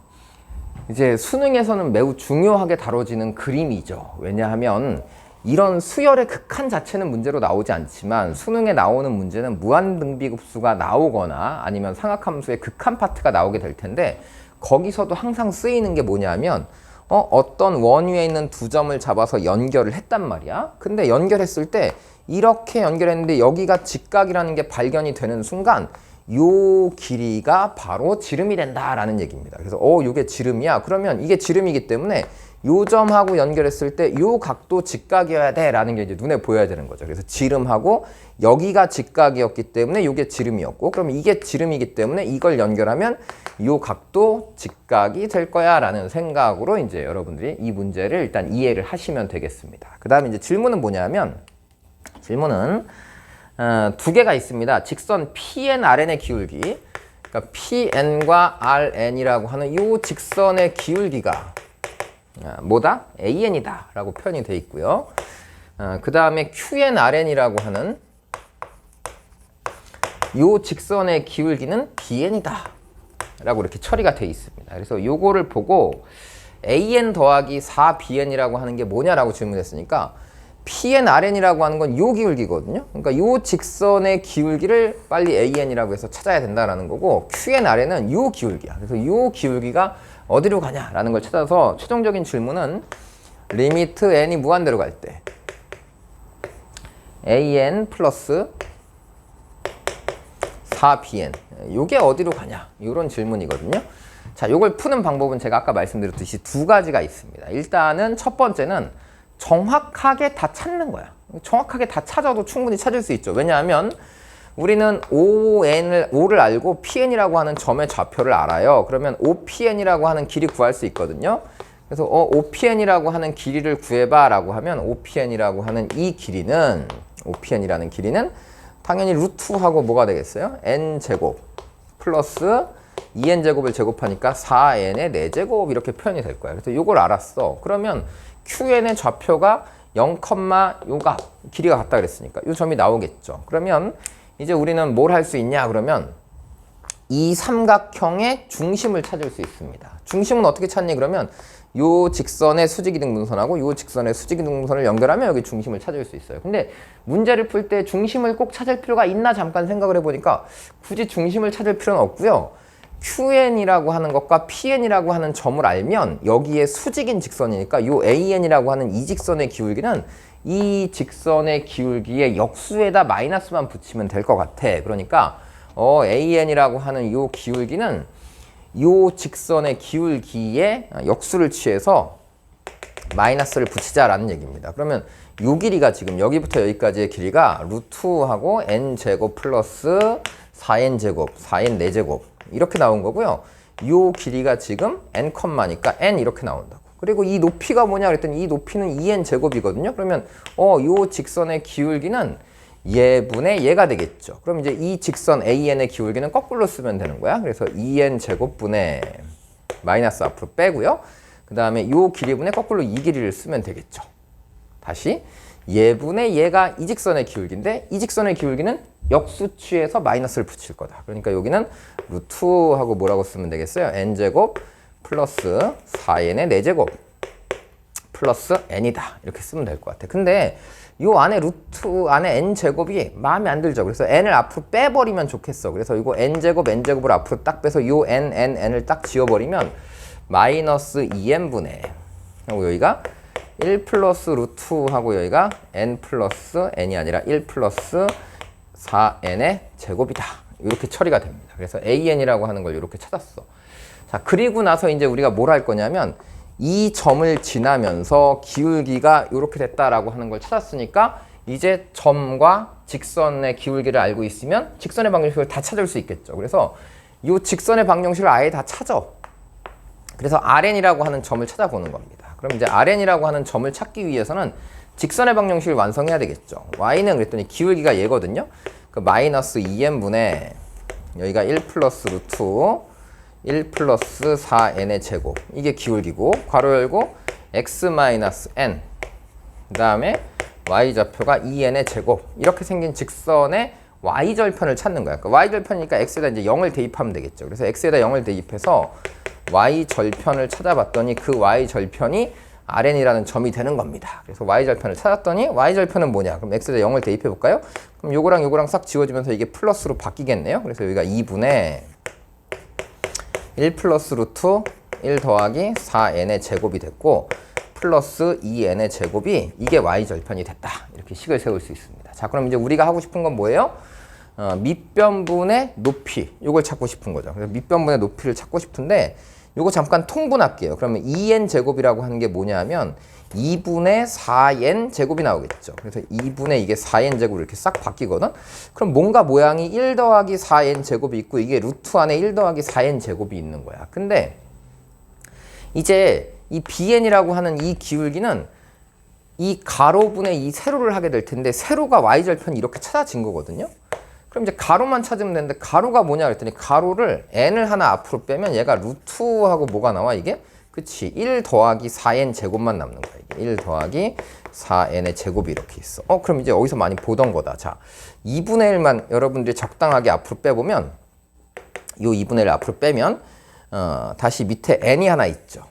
이제 수능에서는 매우 중요하게 다뤄지는 그림이죠. 왜냐하면 이런 수열의 극한 자체는 문제로 나오지 않지만 수능에 나오는 문제는 무한등비급수가 나오거나 아니면 상악함수의 극한 파트가 나오게 될 텐데 거기서도 항상 쓰이는 게 뭐냐면 어떤 원 위에 있는 두 점을 잡아서 연결을 했단 말이야. 근데 연결했을 때 이렇게 연결했는데 여기가 직각이라는 게 발견이 되는 순간 요 길이가 바로 지름이 된다라는 얘기입니다. 그래서 요게 지름이야. 그러면 이게 지름이기 때문에 요 점하고 연결했을 때 요 각도 직각이어야 돼 라는 게 이제 눈에 보여야 되는 거죠. 그래서 지름하고 여기가 직각이었기 때문에 요게 지름이었고 그럼 이게 지름이기 때문에 이걸 연결하면 요 각도 직각이 될 거야 라는 생각으로 이제 여러분들이 이 문제를 일단 이해를 하시면 되겠습니다. 그 다음에 이제 질문은 뭐냐면 질문은 두 개가 있습니다. 직선 PN, RN의 기울기. 그러니까 PN과 RN이라고 하는 이 직선의 기울기가 뭐다? AN이다 라고 표현이 되어 있고요. 그 다음에 QN, RN이라고 하는 이 직선의 기울기는 BN이다 라고 이렇게 처리가 되어 있습니다. 그래서 요거를 보고 AN 더하기 4BN이라고 하는 게 뭐냐라고 질문했으니까 PN, RN이라고 하는 건 요 기울기거든요. 그러니까 요 직선의 기울기를 빨리 AN이라고 해서 찾아야 된다라는 거고 QN, RN은 요 기울기야. 그래서 요 기울기가 어디로 가냐라는 걸 찾아서 최종적인 질문은 리미트 n이 무한대로 갈 때 AN 플러스 4BN 요게 어디로 가냐 이런 질문이거든요. 자, 요걸 푸는 방법은 제가 아까 말씀드렸듯이 두 가지가 있습니다. 일단은 첫 번째는 정확하게 다 찾는 거야. 정확하게 다 찾아도 충분히 찾을 수 있죠. 왜냐하면 우리는 O를 알고 PN이라고 하는 점의 좌표를 알아요. 그러면 OPN이라고 하는 길이 구할 수 있거든요. 그래서 OPN이라고 하는 길이를 구해봐 라고 하면 OPN이라고 하는 이 길이는 OPN이라는 길이는 당연히 루트하고 뭐가 되겠어요? N제곱 플러스 2N제곱을 제곱하니까 4N의 4제곱 이렇게 표현이 될 거야. 그래서 이걸 알았어. 그러면 QN의 좌표가 0, 요가 길이가 같다 그랬으니까 이 점이 나오겠죠. 그러면 이제 우리는 뭘 할 수 있냐 그러면 이 삼각형의 중심을 찾을 수 있습니다. 중심은 어떻게 찾니 그러면 요 직선의 수직이등분선하고 요 직선의 수직이등분선을 연결하면 여기 중심을 찾을 수 있어요. 근데 문제를 풀 때 중심을 꼭 찾을 필요가 있나 잠깐 생각을 해보니까 굳이 중심을 찾을 필요는 없고요. QN이라고 하는 것과 PN이라고 하는 점을 알면 여기에 수직인 직선이니까 요 AN이라고 하는 이 직선의 기울기는 이 직선의 기울기의 역수에다 마이너스만 붙이면 될 것 같아. 그러니까 AN이라고 하는 요 기울기는 요 직선의 기울기에 역수를 취해서 마이너스를 붙이자라는 얘기입니다. 그러면 요 길이가 지금 여기부터 여기까지의 길이가 루트하고 n제곱 플러스 4n제곱, 4n 4제곱 이렇게 나온 거고요. 요 길이가 지금 n니까 n 이렇게 나온다고. 그리고 이 높이가 뭐냐 그랬더니 이 높이는 2n제곱이거든요. 그러면 요 직선의 기울기는 얘분의 얘가 되겠죠. 그럼 이제 이 직선 AN의 기울기는 거꾸로 쓰면 되는 거야. 그래서 2n제곱분의 마이너스 앞으로 빼고요. 그 다음에 요 길이분의 거꾸로 이 길이를 쓰면 되겠죠. 다시 얘분의 얘가 이 직선의 기울기인데 이 직선의 기울기는 역수 취해서 마이너스를 붙일 거다. 그러니까 여기는 루트하고 뭐라고 쓰면 되겠어요? n제곱 플러스 4n의 4제곱 플러스 n이다. 이렇게 쓰면 될 것 같아. 근데 요 안에 루트 안에 n제곱이 마음에 안 들죠. 그래서 n을 앞으로 빼버리면 좋겠어. 그래서 이거 n제곱을 앞으로 딱 빼서 요 n을 딱 지워버리면 마이너스 2n분의 하고 여기가 1 플러스 루트하고 여기가 n 플러스 n이 아니라 1 플러스 4n의 제곱이다. 이렇게 처리가 됩니다. 그래서 an이라고 하는 걸 이렇게 찾았어. 자, 그리고 나서 이제 우리가 뭘 할 거냐면 이 점을 지나면서 기울기가 이렇게 됐다라고 하는 걸 찾았으니까 이제 점과 직선의 기울기를 알고 있으면 직선의 방정식을 다 찾을 수 있겠죠. 그래서 이 직선의 방정식을 아예 다 찾아. 그래서 RN이라고 하는 점을 찾아보는 겁니다. 그럼 이제 RN이라고 하는 점을 찾기 위해서는 직선의 방정식을 완성해야 되겠죠. Y는 그랬더니 기울기가 얘거든요. 그 마이너스 2n분의 여기가 1 플러스 루트 1 플러스 4n의 제곱 이게 기울기고 괄호 열고 x 마이너스 n 그 다음에 y좌표가 2n의 제곱 이렇게 생긴 직선의 y절편을 찾는 거야. 그러니까 y절편이니까 x에다 이제 0을 대입하면 되겠죠. 그래서 x에다 0을 대입해서 y절편을 찾아봤더니 그 y절편이 RN이라는 점이 되는 겁니다. 그래서 y절편을 찾았더니 y절편은 뭐냐? 그럼 x에다 0을 대입해 볼까요? 그럼 요거랑 요거랑 싹 지워지면서 이게 플러스로 바뀌겠네요. 그래서 여기가 2분의 1 플러스 루트 1 더하기 4n의 제곱이 됐고 플러스 2n의 제곱이 이게 y절편이 됐다. 이렇게 식을 세울 수 있습니다. 자, 그럼 이제 우리가 하고 싶은 건 뭐예요? 밑변분의 높이 이걸 찾고 싶은 거죠. 그래서 밑변분의 높이를 찾고 싶은데 요거 잠깐 통분할게요. 그러면 2n 제곱이라고 하는 게 뭐냐면 2분의 4n 제곱이 나오겠죠. 그래서 2분의 이게 4n 제곱으로 이렇게 싹 바뀌거든. 그럼 뭔가 모양이 1 더하기 4n 제곱이 있고 이게 루트 안에 1 더하기 4n 제곱이 있는 거야. 근데 이제 이 bn이라고 하는 이 기울기는 이 가로분의 이 세로를 하게 될 텐데 세로가 y절편이 이렇게 찾아진 거거든요. 그럼 이제 가로만 찾으면 되는데 가로가 뭐냐 그랬더니 가로를 n을 하나 앞으로 빼면 얘가 루트하고 뭐가 나와 이게? 그치 1 더하기 4n 제곱만 남는 거야. 이게 1 더하기 4n의 제곱이 이렇게 있어. 그럼 이제 여기서 많이 보던 거다. 자, 2분의 1만 여러분들이 적당하게 앞으로 빼보면 요 2분의 1 앞으로 빼면 다시 밑에 n이 하나 있죠.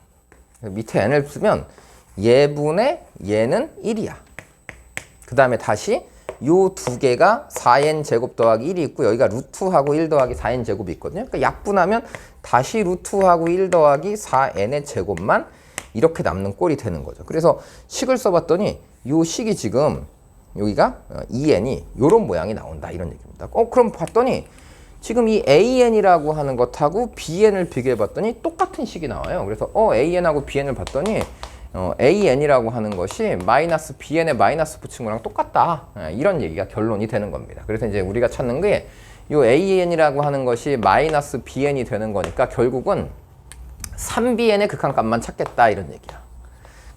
밑에 n을 쓰면 얘분의 얘는 1이야. 그 다음에 다시 요 두 개가 4n 제곱 더하기 1이 있고 여기가 루트하고 1 더하기 4n 제곱이 있거든요. 그러니까 약분하면 다시 루트하고 1 더하기 4n의 제곱만 이렇게 남는 꼴이 되는 거죠. 그래서 식을 써봤더니 요 식이 지금 여기가 2n이 요런 모양이 나온다 이런 얘기입니다. 그럼 봤더니 지금 이 an이라고 하는 것하고 bn을 비교해 봤더니 똑같은 식이 나와요. 그래서 an하고 bn을 봤더니 AN이라고 하는 것이 마이너스 BN의 마이너스 붙인 거랑 똑같다. 이런 얘기가 결론이 되는 겁니다. 그래서 이제 우리가 찾는 게 요 AN이라고 하는 것이 마이너스 BN이 되는 거니까 결국은 3BN의 극한값만 찾겠다 이런 얘기야.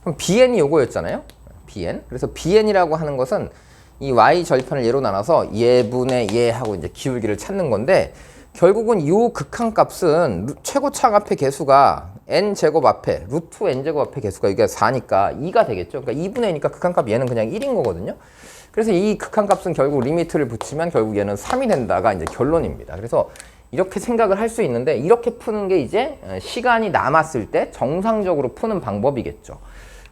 그럼 BN이 요거였잖아요. BN. 그래서 BN이라고 하는 것은 이 Y 절편을 얘로 나눠서 얘분의 얘 하고 이제 기울기를 찾는 건데 결국은 요 극한값은 최고차 앞의 개수가 n제곱 앞에 루트 n제곱 앞의 개수가 이게 4니까 2가 되겠죠. 그러니까 2분의 2니까 극한값 얘는 그냥 1인 거거든요. 그래서 이 극한값은 결국 리미트를 붙이면 결국 얘는 3이 된다가 이제 결론입니다. 그래서 이렇게 생각을 할 수 있는데 이렇게 푸는 게 이제 시간이 남았을 때 정상적으로 푸는 방법이겠죠.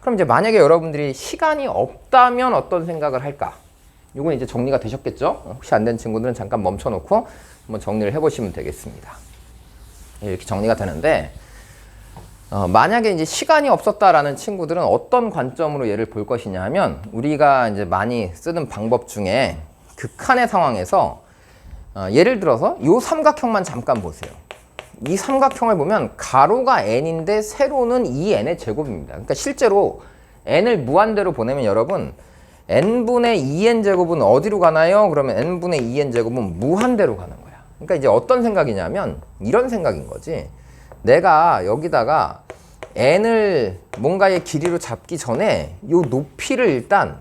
그럼 이제 만약에 여러분들이 시간이 없다면 어떤 생각을 할까? 이건 이제 정리가 되셨겠죠? 혹시 안 된 친구들은 잠깐 멈춰놓고 한번 정리를 해보시면 되겠습니다. 이렇게 정리가 되는데 만약에 이제 시간이 없었다라는 친구들은 어떤 관점으로 얘를 볼 것이냐 하면 우리가 이제 많이 쓰는 방법 중에 극한의 상황에서 예를 들어서 이 삼각형만 잠깐 보세요. 이 삼각형을 보면 가로가 n인데 세로는 2n의 제곱입니다. 그러니까 실제로 n을 무한대로 보내면 여러분 n분의 2n 제곱은 어디로 가나요? 그러면 n분의 2n 제곱은 무한대로 가는 거야. 그러니까 이제 어떤 생각이냐면 이런 생각인 거지. 내가 여기다가 n을 뭔가의 길이로 잡기 전에 요 높이를 일단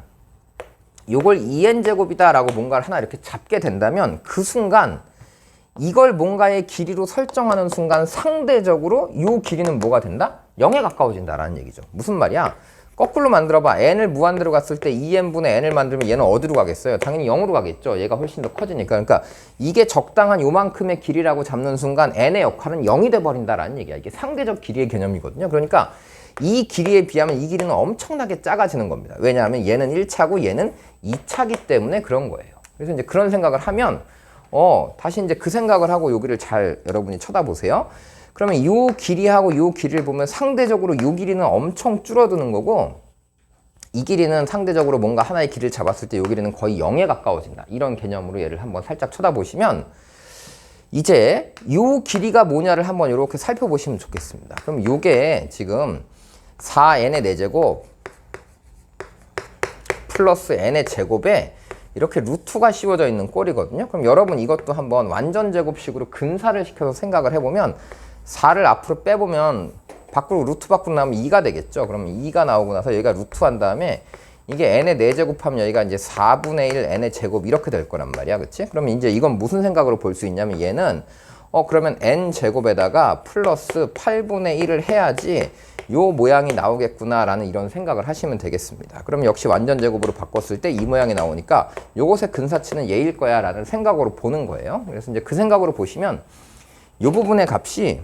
요걸 2n 제곱이다 라고 뭔가를 하나 이렇게 잡게 된다면 그 순간 이걸 뭔가의 길이로 설정하는 순간 상대적으로 요 길이는 뭐가 된다? 0에 가까워진다라는 얘기죠. 무슨 말이야? 거꾸로 만들어봐. n을 무한대로 갔을 때 2n분의 n을 만들면 얘는 어디로 가겠어요? 당연히 0으로 가겠죠. 얘가 훨씬 더 커지니까. 그러니까 이게 적당한 요만큼의 길이라고 잡는 순간 n의 역할은 0이 돼버린다라는 얘기야. 이게 상대적 길이의 개념이거든요. 그러니까 이 길이에 비하면 이 길이는 엄청나게 작아지는 겁니다. 왜냐하면 얘는 1차고 얘는 2차기 때문에 그런 거예요. 그래서 이제 그런 생각을 하면 다시 이제 그 생각을 하고 여기를 잘 여러분이 쳐다보세요. 그러면 요 길이하고 요 길이를 보면 상대적으로 요 길이는 엄청 줄어드는 거고 이 길이는 상대적으로 뭔가 하나의 길이를 잡았을 때 요 길이는 거의 0에 가까워진다. 이런 개념으로 얘를 한번 살짝 쳐다보시면 이제 요 길이가 뭐냐를 한번 이렇게 살펴보시면 좋겠습니다. 그럼 요게 지금 4n의 4제곱 플러스 n의 제곱에 이렇게 루트가 씌워져 있는 꼴이거든요. 그럼 여러분 이것도 한번 완전 제곱식으로 근사를 시켜서 생각을 해보면 4를 앞으로 빼보면 밖으로 루트 밖으로 나오면 2가 되겠죠. 그러면 2가 나오고 나서 여기가 루트 한 다음에 이게 n의 4제곱하면 여기가 이제 4분의 1 n의 제곱 이렇게 될 거란 말이야. 그치? 그러면 이제 이건 무슨 생각으로 볼 수 있냐면 얘는 그러면 n 제곱에다가 플러스 8분의 1을 해야지 요 모양이 나오겠구나 라는 이런 생각을 하시면 되겠습니다. 그럼 역시 완전 제곱으로 바꿨을 때 이 모양이 나오니까 요것의 근사치는 얘일 거야 라는 생각으로 보는 거예요. 그래서 이제 그 생각으로 보시면 요 부분의 값이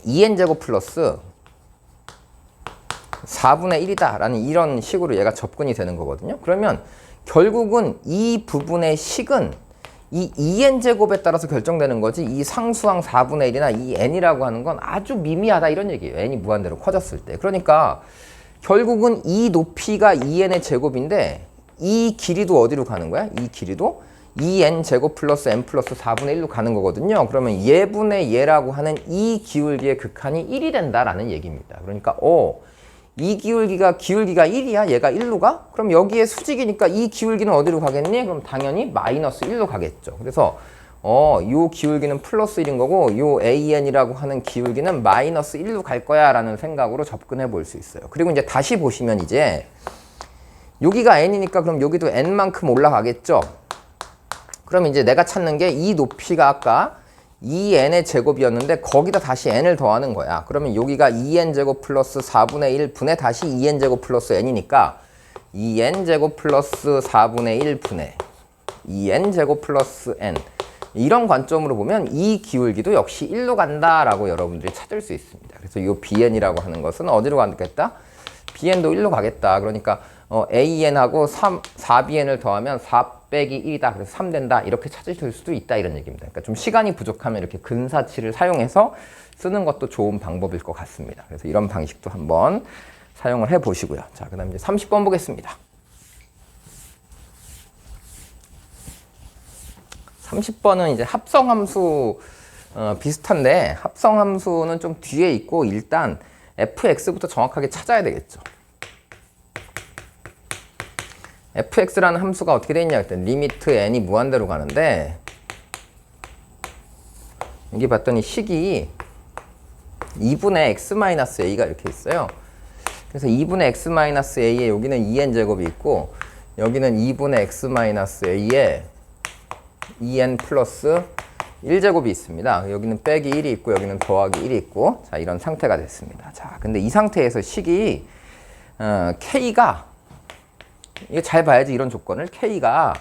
2n 제곱 플러스 4분의 1이다 라는 이런 식으로 얘가 접근이 되는 거거든요. 그러면 결국은 이 부분의 식은 이 2n 제곱에 따라서 결정되는 거지 이 상수항 4분의 1이나 이 n이라고 하는 건 아주 미미하다 이런 얘기예요. n이 무한대로 커졌을 때. 그러니까 결국은 이 높이가 2n의 제곱인데 이 길이도 어디로 가는 거야? 이 길이도 2n 제곱 플러스 n 플러스 4분의 1로 가는 거거든요. 그러면 얘분의 얘라고 하는 이 기울기의 극한이 1이 된다라는 얘기입니다. 그러니까 이 기울기가 1이야? 얘가 1로 가? 그럼 여기에 수직이니까 이 기울기는 어디로 가겠니? 그럼 당연히 마이너스 1로 가겠죠. 그래서 요 기울기는 플러스 1인 거고 요 AN이라고 하는 기울기는 마이너스 1로 갈 거야 라는 생각으로 접근해 볼 수 있어요. 그리고 이제 다시 보시면 이제 여기가 n이니까 그럼 여기도 n만큼 올라가겠죠. 그럼 이제 내가 찾는 게 이 높이가 아까 2n의 제곱이었는데 거기다 다시 n을 더하는 거야. 그러면 여기가 2n 제곱 플러스 4분의 1 분의 다시 2n 제곱 플러스 n이니까 2n 제곱 플러스 4분의 1 분의 2n 제곱 플러스 n 이런 관점으로 보면 이 기울기도 역시 1로 간다라고 여러분들이 찾을 수 있습니다. 그래서 이 bn이라고 하는 것은 어디로 가겠다? bn도 1로 가겠다. 그러니까 an하고 4bn을 더하면 4 빼기 1이다. 그래서 3 된다. 이렇게 찾으실 수도 있다. 이런 얘기입니다. 그러니까 좀 시간이 부족하면 이렇게 근사치를 사용해서 쓰는 것도 좋은 방법일 것 같습니다. 그래서 이런 방식도 한번 사용을 해 보시고요. 자, 그 다음 이제 30번 보겠습니다. 30번은 이제 합성함수 비슷한데 합성함수는 좀 뒤에 있고 일단 fx부터 정확하게 찾아야 되겠죠. fx라는 함수가 어떻게 돼 있냐 했더니 리미트 n이 무한대로 가는데 여기 봤더니 식이 2분의 x-a가 이렇게 있어요. 그래서 2분의 x-a에 여기는 2n제곱이 있고 여기는 2분의 x-a에 2n 플러스 1제곱이 있습니다. 여기는 빼기 1이 있고 여기는 더하기 1이 있고 자 이런 상태가 됐습니다. 자 근데 이 상태에서 식이 k가 이거 잘 봐야지 이런 조건을 k가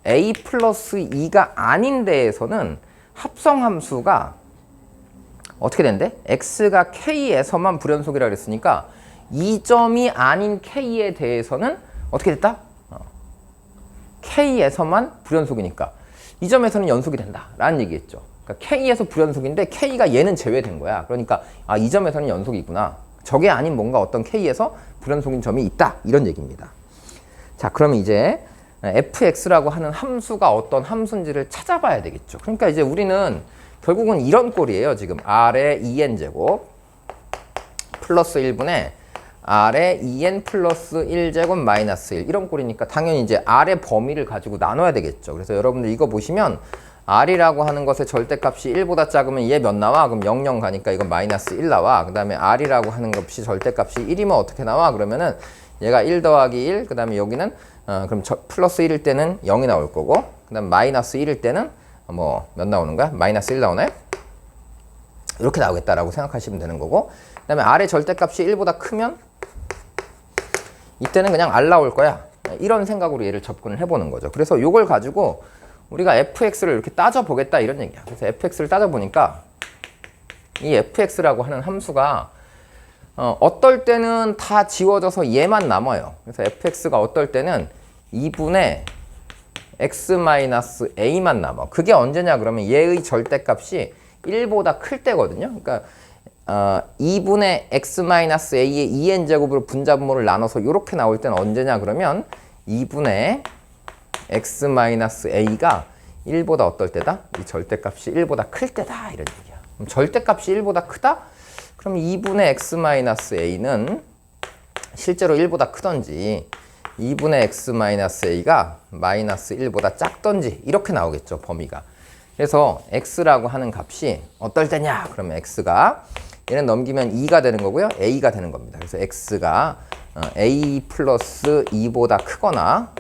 a 플러스 2가 아닌 데에서는 합성함수가 어떻게 된대? x가 k에서만 불연속이라 그랬으니까 이 점이 아닌 k에 대해서는 어떻게 됐다? k에서만 불연속이니까 이 점에서는 연속이 된다 라는 얘기겠죠. 그러니까 k에서 불연속인데 k가 얘는 제외된 거야. 그러니까 이 점에서는 연속이구나. 저게 아닌 뭔가 어떤 k에서 불연속인 점이 있다 이런 얘기입니다. 자 그러면 이제 fx라고 하는 함수가 어떤 함수인지를 찾아봐야 되겠죠. 그러니까 이제 우리는 결국은 이런 꼴이에요. 지금 r의 2n제곱 플러스 1분의 r의 2n 플러스 1제곱 마이너스 1 이런 꼴이니까 당연히 이제 r의 범위를 가지고 나눠야 되겠죠. 그래서 여러분들 이거 보시면 r이라고 하는 것의 절대값이 1보다 작으면 얘 몇 나와? 그럼 0, 가니까 이건 마이너스 1 나와. 그 다음에 r이라고 하는 것이 절대값이 1이면 어떻게 나와? 그러면은 얘가 1 더하기 1, 그 다음에 여기는 그럼 플러스 1일 때는 0이 나올 거고 그 다음 마이너스 1일 때는 뭐 몇 나오는 거야? 마이너스 1 나오나요? 이렇게 나오겠다라고 생각하시면 되는 거고 그 다음에 r의 절대값이 1보다 크면 이때는 그냥 r 나올 거야. 이런 생각으로 얘를 접근을 해보는 거죠. 그래서 이걸 가지고 우리가 fx를 이렇게 따져보겠다 이런 얘기야. 그래서 fx를 따져보니까 이 fx라고 하는 함수가 어떨 때는 다 지워져서 얘만 남아요. 그래서 fx가 어떨 때는 2분의 x-a만 남아. 그게 언제냐 그러면 얘의 절대값이 1보다 클 때거든요. 그러니까 2분의 x-a의 2n제곱으로 분자분모를 나눠서 이렇게 나올 때는 언제냐 그러면 2분의 x-a가 1보다 어떨 때다? 이 절대값이 1보다 클 때다 이런 얘기야. 그럼 절대값이 1보다 크다? 그럼 2분의 x-a는 실제로 1보다 크던지 2분의 x-a가 마이너스 1보다 작던지 이렇게 나오겠죠, 범위가. 그래서 x라고 하는 값이 어떨 때냐? 그러면 x가 얘는 넘기면 2가 되는 거고요. a가 되는 겁니다. 그래서 x가 a 플러스 2보다 크거나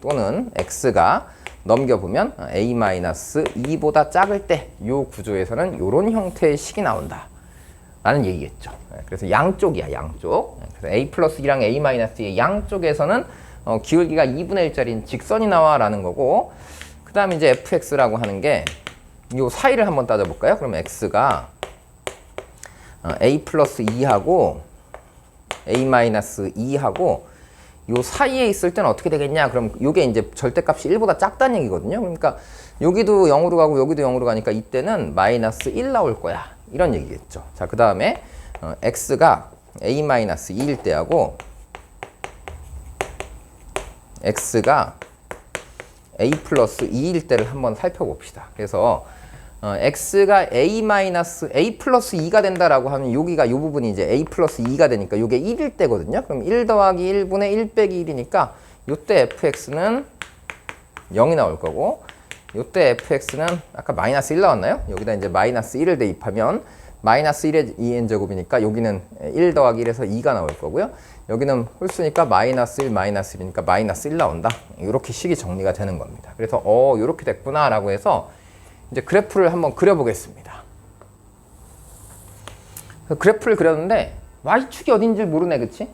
또는 x가 넘겨보면 a 마이너스 2보다 작을 때 이 구조에서는 이런 형태의 식이 나온다 라는 얘기겠죠. 그래서 양쪽이야, 양쪽. 그래서 a 플러스 2랑 a 마이너스 2의 양쪽에서는 기울기가 2분의 1짜리인 직선이 나와 라는 거고 그 다음에 이제 fx라고 하는 게 이 사이를 한번 따져볼까요? 그러면 x가 a 플러스 2하고 a 마이너스 2하고 요 사이에 있을 때는 어떻게 되겠냐? 그럼 요게 이제 절대값이 1보다 작다는 얘기거든요. 그러니까 여기도 0으로 가고 여기도 0으로 가니까 이때는 마이너스 1 나올 거야. 이런 얘기겠죠. 자, 그 다음에 x가 a 마이너스 2일 때하고 x가 a 플러스 2일 때를 한번 살펴봅시다. 그래서 x가 a 플러스 2가 된다라고 하면 여기가 이 부분이 이제 a 플러스 2가 되니까 이게 1일 때거든요. 그럼 1 더하기 1분의 1 빼기 1이니까 이때 fx는 0이 나올 거고 이때 fx는 아까 마이너스 1 나왔나요? 여기다 이제 마이너스 1을 대입하면 마이너스 1의 2n제곱이니까 여기는 1 더하기 1에서 2가 나올 거고요. 여기는 홀수니까 마이너스 1, 마이너스 1이니까 마이너스 1 나온다. 이렇게 식이 정리가 되는 겁니다. 그래서 이렇게 됐구나 라고 해서 이제 그래프를 한번 그려보겠습니다. 그래프를 그렸는데 y축이 어딘지 모르네, 그치?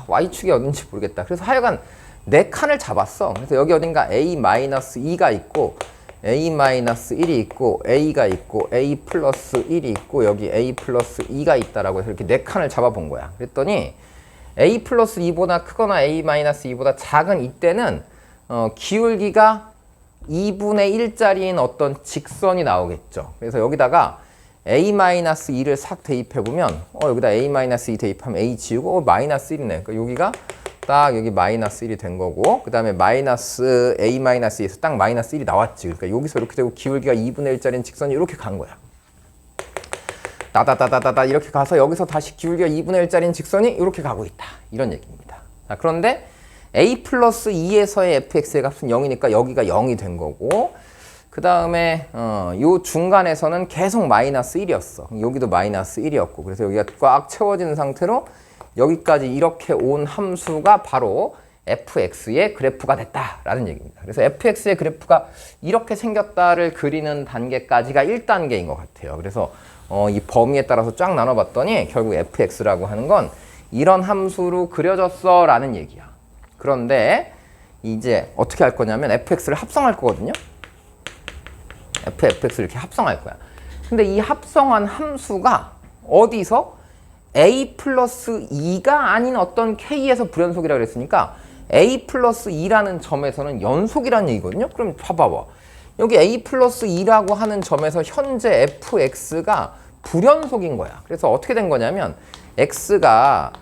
y축이 어딘지 모르겠다. 그래서 하여간 4칸을 잡았어. 그래서 여기 어딘가 a-2가 있고 a-1이 있고 a가 있고 a 플러스 1이 있고 여기 a 플러스 2가 있다라고 해서 이렇게 4칸을 잡아본 거야. 그랬더니 a 플러스 2보다 크거나 a-2보다 작은 이때는 기울기가 2분의 1짜리인 어떤 직선이 나오겠죠. 그래서 여기다가 a-2를 싹 대입해보면 여기다 a-2 대입하면 a 지우고 마이너스 1이네. 그러니까 여기가 딱 여기 마이너스 1이 된 거고 그 다음에 마이너스 a-2에서 딱 마이너스 1이 나왔지. 그러니까 여기서 이렇게 되고 기울기가 2분의 1짜리인 직선이 이렇게 간 거야. 다다다다다다 이렇게 가서 여기서 다시 기울기가 2분의 1짜리인 직선이 이렇게 가고 있다. 이런 얘기입니다. 자, 그런데 a 플러스 2에서의 fx의 값은 0이니까 여기가 0이 된 거고, 그 다음에 요 중간에서는 계속 마이너스 1이었어. 여기도 마이너스 1이었고, 그래서 여기가 꽉 채워진 상태로 여기까지 이렇게 온 함수가 바로 fx의 그래프가 됐다라는 얘기입니다. 그래서 fx의 그래프가 이렇게 생겼다를 그리는 단계까지가 1단계인 것 같아요. 그래서 이 범위에 따라서 쫙 나눠봤더니 결국 fx라고 하는 건 이런 함수로 그려졌어 라는 얘기야. 그런데 이제 어떻게 할 거냐면 fx를 합성할 거거든요. fx를 이렇게 합성할 거야. 근데 이 합성한 함수가 어디서 a 플러스 2가 아닌 어떤 k에서 불연속이라고 그랬으니까 a 플러스 2라는 점에서는 연속이라는 얘기거든요. 그럼 봐봐. 여기 a 플러스 2라고 하는 점에서 현재 fx가 불연속인 거야. 그래서 어떻게 된 거냐면 x가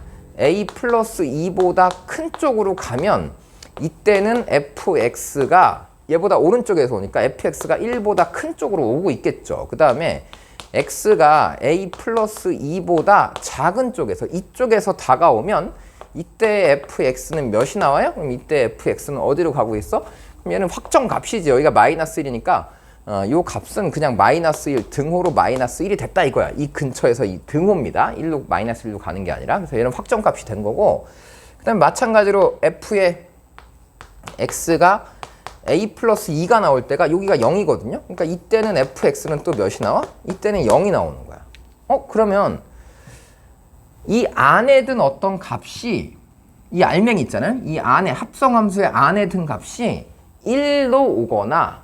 a 플러스 2보다 큰 쪽으로 가면 이때는 fx가 얘보다 오른쪽에서 오니까 fx가 1보다 큰 쪽으로 오고 있겠죠. 그 다음에 x가 a 플러스 2보다 작은 쪽에서 이쪽에서 다가오면 이때 fx는 몇이 나와요? 그럼 이때 fx는 어디로 가고 있어? 그럼 얘는 확정 값이지. 여기가 마이너스 1이니까 요 값은 그냥 마이너스 1 등호로 마이너스 1이 됐다 이거야. 이 근처에서 이 등호입니다. 1로 마이너스 1로 가는 게 아니라. 그래서 얘는 확정 값이 된 거고, 그 다음에 마찬가지로 f의 x가 a 플러스 2가 나올 때가 여기가 0이거든요. 그러니까 이때는 fx는 또 몇이 나와? 이때는 0이 나오는 거야. 그러면 이 안에 든 어떤 값이, 이 알맹이 있잖아요. 이 안에 합성함수의 안에 든 값이 1로 오거나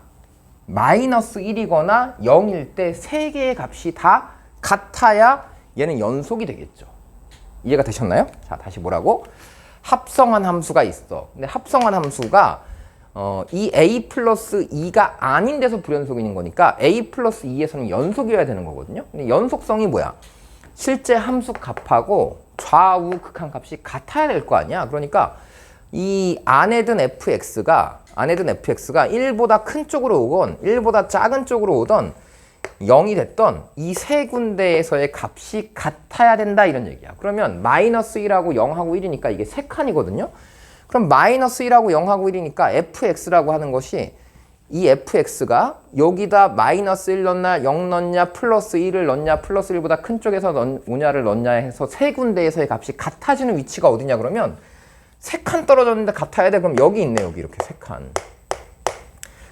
마이너스 1이거나 0일 때 세 개의 값이 다 같아야 얘는 연속이 되겠죠. 이해가 되셨나요? 자, 다시 뭐라고? 합성한 함수가 있어. 근데 합성한 함수가 이 a 플러스 2가 아닌 데서 불연속인 거니까 a 플러스 2에서는 연속이어야 되는 거거든요. 근데 연속성이 뭐야? 실제 함수 값하고 좌우 극한값이 같아야 될 거 아니야. 그러니까 이 안에 든 fx가 1보다 큰 쪽으로 오건 1보다 작은 쪽으로 오던 0이 됐던 이 세 군데에서의 값이 같아야 된다 이런 얘기야. 그러면 마이너스 1하고 0하고 1이니까 이게 세 칸이거든요. 그럼 마이너스 1하고 0하고 1이니까 fx라고 하는 것이 이 fx가 여기다 마이너스 1 넣냐 0 넣냐 플러스 1을 넣냐 플러스 1보다 큰 쪽에서 오냐를 넣냐 해서 세 군데에서의 값이 같아지는 위치가 어디냐 그러면 세 칸 떨어졌는데 같아야 돼. 그럼 여기 있네. 여기 이렇게 세 칸.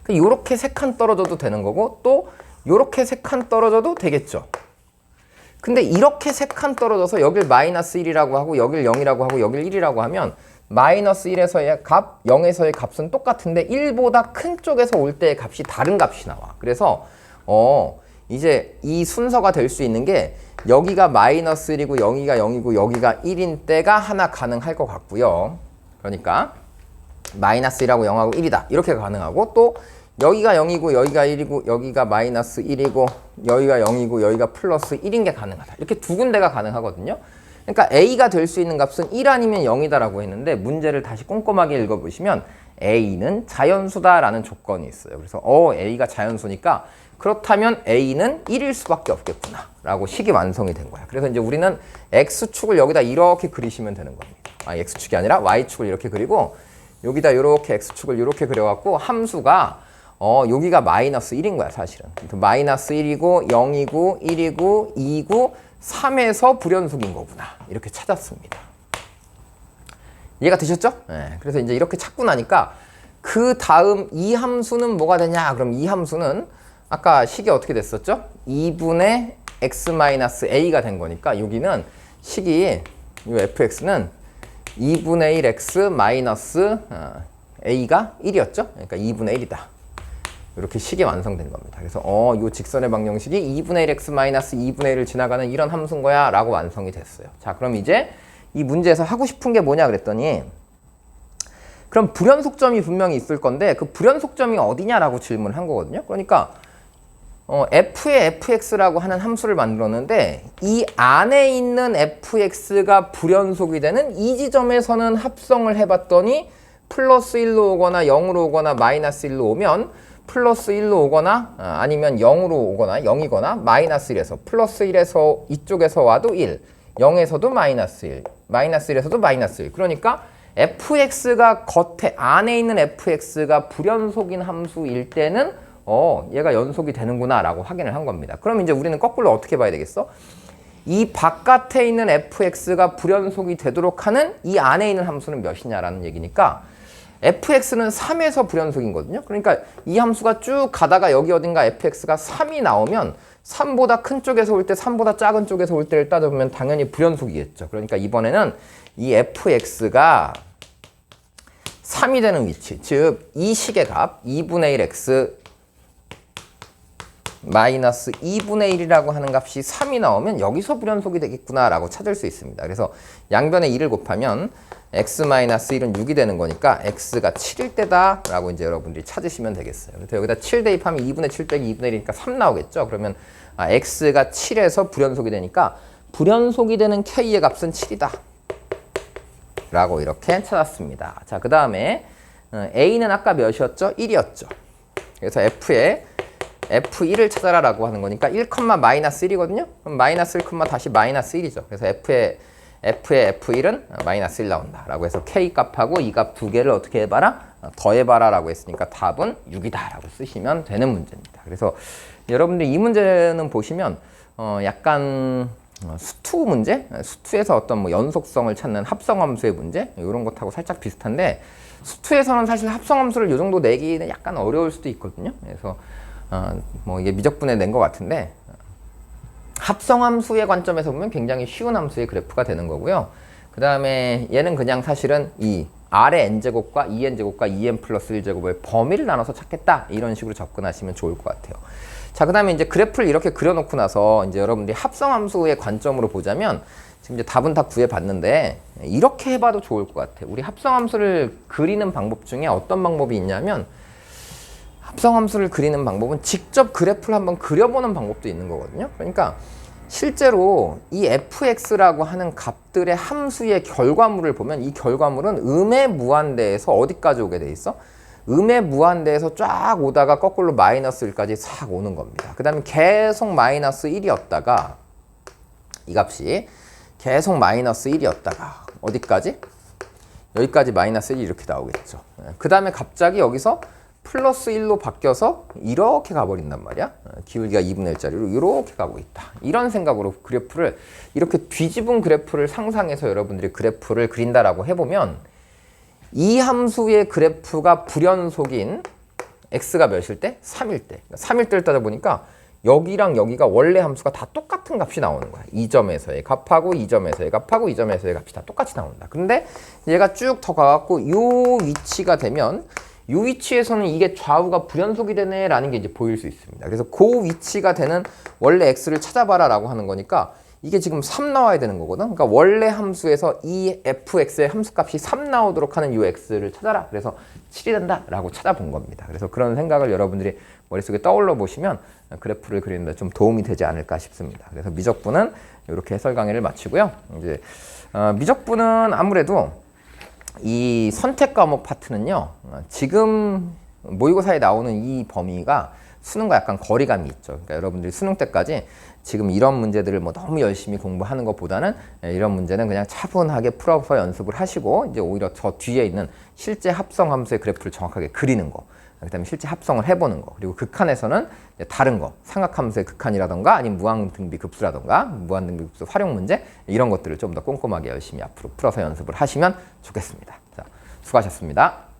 요렇게 세 칸 떨어져도 되는 거고 또 요렇게 세 칸 떨어져도 되겠죠. 근데 이렇게 세 칸 떨어져서 여길 마이너스 1이라고 하고 여길 0이라고 하고 여길 1이라고 하면 마이너스 1에서의 값, 0에서의 값은 똑같은데 1보다 큰 쪽에서 올 때의 값이 다른 값이 나와. 그래서 이제 이 순서가 될 수 있는 게 여기가 마이너스 1이고 여기가 0이고 여기가 1인 때가 하나 가능할 것 같고요. 그러니까 마이너스 1하고 0하고 1이다. 이렇게 가능하고 또 여기가 0이고 여기가 1이고 여기가 마이너스 1이고 여기가 0이고 여기가 플러스 1인 게 가능하다. 이렇게 두 군데가 가능하거든요. 그러니까 A가 될 수 있는 값은 1 아니면 0이다라고 했는데 문제를 다시 꼼꼼하게 읽어보시면 A는 자연수다라는 조건이 있어요. 그래서 A가 자연수니까 그렇다면 A는 1일 수밖에 없겠구나 라고 식이 완성이 된 거야. 그래서 이제 우리는 X축을 여기다 이렇게 그리시면 되는 겁니다. X축이 아니라 Y축을 이렇게 그리고 여기다 이렇게 X축을 이렇게 그려갖고 함수가 여기가 마이너스 1인 거야 사실은. 마이너스 1이고 0이고 1이고 2이고 3에서 불연속인 거구나 이렇게 찾았습니다. 이해가 되셨죠? 네. 그래서 이제 이렇게 찾고 나니까 그 다음 이 함수는 뭐가 되냐? 그럼 이 함수는 아까 식이 어떻게 됐었죠? 2분의 x-a가 된 거니까 여기는 식이 이 fx는 2분의 1x 마이너스 a가 1이었죠? 그러니까 2분의 1이다. 이렇게 식이 완성된 겁니다. 그래서 이 직선의 방정식이 2분의 1x 마이너스 2분의 1을 지나가는 이런 함수인 거야 라고 완성이 됐어요. 자, 그럼 이제 이 문제에서 하고 싶은 게 뭐냐 그랬더니 그럼 불연속점이 분명히 있을 건데 그 불연속점이 어디냐라고 질문을 한 거거든요. 그러니까 f의 fx라고 하는 함수를 만들었는데 이 안에 있는 fx가 불연속이 되는 이 지점에서는 합성을 해봤더니 플러스 1로 오거나 0으로 오거나 마이너스 1로 오면 플러스 1로 오거나 아니면 0으로 오거나 0이거나 마이너스 1에서 플러스 1에서 이쪽에서 와도 1, 0에서도 마이너스 1, 마이너스 1에서도 마이너스 1. 그러니까 fx가 겉에 안에 있는 fx가 불연속인 함수일 때는 얘가 연속이 되는구나 라고 확인을 한 겁니다. 그럼 이제 우리는 거꾸로 어떻게 봐야 되겠어? 이 바깥에 있는 fx가 불연속이 되도록 하는 이 안에 있는 함수는 몇이냐라는 얘기니까 fx는 3에서 불연속이거든요. 그러니까 이 함수가 쭉 가다가 여기 어딘가 fx가 3이 나오면 3보다 큰 쪽에서 올 때 3보다 작은 쪽에서 올 때를 따져보면 당연히 불연속이겠죠. 그러니까 이번에는 이 fx가 3이 되는 위치, 즉 이 식의 값 2분의 1x 마이너스 2분의 1이라고 하는 값이 3이 나오면 여기서 불연속이 되겠구나 라고 찾을 수 있습니다. 그래서 양변에 2를 곱하면 x-1은 6이 되는 거니까 x가 7일 때다 라고 이제 여러분들이 찾으시면 되겠어요. 그래서 여기다 7 대입하면 2분의 7 빼기 2분의 1이니까 3 나오겠죠. 그러면 x가 7에서 불연속이 되니까 불연속이 되는 k의 값은 7이다 라고 이렇게 찾았습니다. 자, 그 다음에 a는 아까 몇이었죠? 1이었죠. 그래서 f1을 찾아라 라고 하는 거니까 1, 마이너스 1이거든요. 그럼 마이너스 1, 다시 마이너스 1이죠. 그래서 f의 f1은 마이너스 1 나온다 라고 해서 k 값하고 이 값 두 개를 어떻게 해봐라? 더해봐라 라고 했으니까 답은 6이다 라고 쓰시면 되는 문제입니다. 그래서 여러분들 이 문제는 보시면 약간 수투 문제? 수투에서 어떤 뭐 연속성을 찾는 합성함수의 문제? 이런 것하고 살짝 비슷한데 수투에서는 사실 합성함수를 이 정도 내기는 약간 어려울 수도 있거든요. 그래서 뭐 이게 미적분에 낸 것 같은데 합성함수의 관점에서 보면 굉장히 쉬운 함수의 그래프가 되는 거고요. 그 다음에 얘는 그냥 사실은 이 R의 n제곱과 2n제곱과 2n 플러스 1제곱의 범위를 나눠서 찾겠다 이런 식으로 접근하시면 좋을 것 같아요. 자, 그 다음에 이제 그래프를 이렇게 그려놓고 나서 이제 여러분들이 합성함수의 관점으로 보자면 지금 이제 답은 다 구해봤는데 이렇게 해봐도 좋을 것 같아요. 우리 합성함수를 그리는 방법 중에 어떤 방법이 있냐면 합성함수를 그리는 방법은 직접 그래프를 한번 그려보는 방법도 있는 거거든요. 그러니까 실제로 이 fx라고 하는 값들의 함수의 결과물을 보면 이 결과물은 음의 무한대에서 어디까지 오게 돼 있어? 음의 무한대에서 쫙 오다가 거꾸로 마이너스 1까지 싹 오는 겁니다. 그 다음에 계속 마이너스 1이었다가 이 값이 계속 마이너스 1이었다가 어디까지? 여기까지 마이너스 1이 이렇게 나오겠죠. 그 다음에 갑자기 여기서 플러스 1로 바뀌어서 이렇게 가버린단 말이야. 기울기가 2분의 1짜리로 이렇게 가고 있다. 이런 생각으로 그래프를 이렇게 뒤집은 그래프를 상상해서 여러분들이 그래프를 그린다라고 해보면 이 함수의 그래프가 불연속인 x가 몇일 때? 3일 때. 3일 때를 따져보니까 여기랑 여기가 원래 함수가 다 똑같은 값이 나오는 거야. 이 점에서의 값하고 이 점에서의 값하고 이 점에서의 값이 다 똑같이 나온다. 근데 얘가 쭉 더 가갖고 이 위치가 되면 이 위치에서는 이게 좌우가 불연속이 되네 라는 게 이제 보일 수 있습니다. 그래서 그 위치가 되는 원래 x를 찾아봐라 라고 하는 거니까 이게 지금 3 나와야 되는 거거든. 그러니까 원래 함수에서 이 fx의 함수값이 3 나오도록 하는 이 x를 찾아라. 그래서 7이 된다 라고 찾아본 겁니다. 그래서 그런 생각을 여러분들이 머릿속에 떠올려 보시면 그래프를 그리는데 좀 도움이 되지 않을까 싶습니다. 그래서 미적분은 이렇게 해설 강의를 마치고요. 이제 미적분은 아무래도 이 선택 과목 파트는요, 지금 모의고사에 나오는 이 범위가 수능과 약간 거리감이 있죠. 그러니까 여러분들이 수능 때까지 지금 이런 문제들을 뭐 너무 열심히 공부하는 것보다는 이런 문제는 그냥 차분하게 풀어서 연습을 하시고 이제 오히려 저 뒤에 있는 실제 합성 함수의 그래프를 정확하게 그리는 거, 그다음에 실제 합성을 해보는 거, 그리고 극한에서는 다른 거, 삼각함수의 극한이라던가 아니면 무한등비 급수라던가 무한등비 급수 활용 문제 이런 것들을 좀 더 꼼꼼하게 열심히 앞으로 풀어서 연습을 하시면 좋겠습니다. 자, 수고하셨습니다.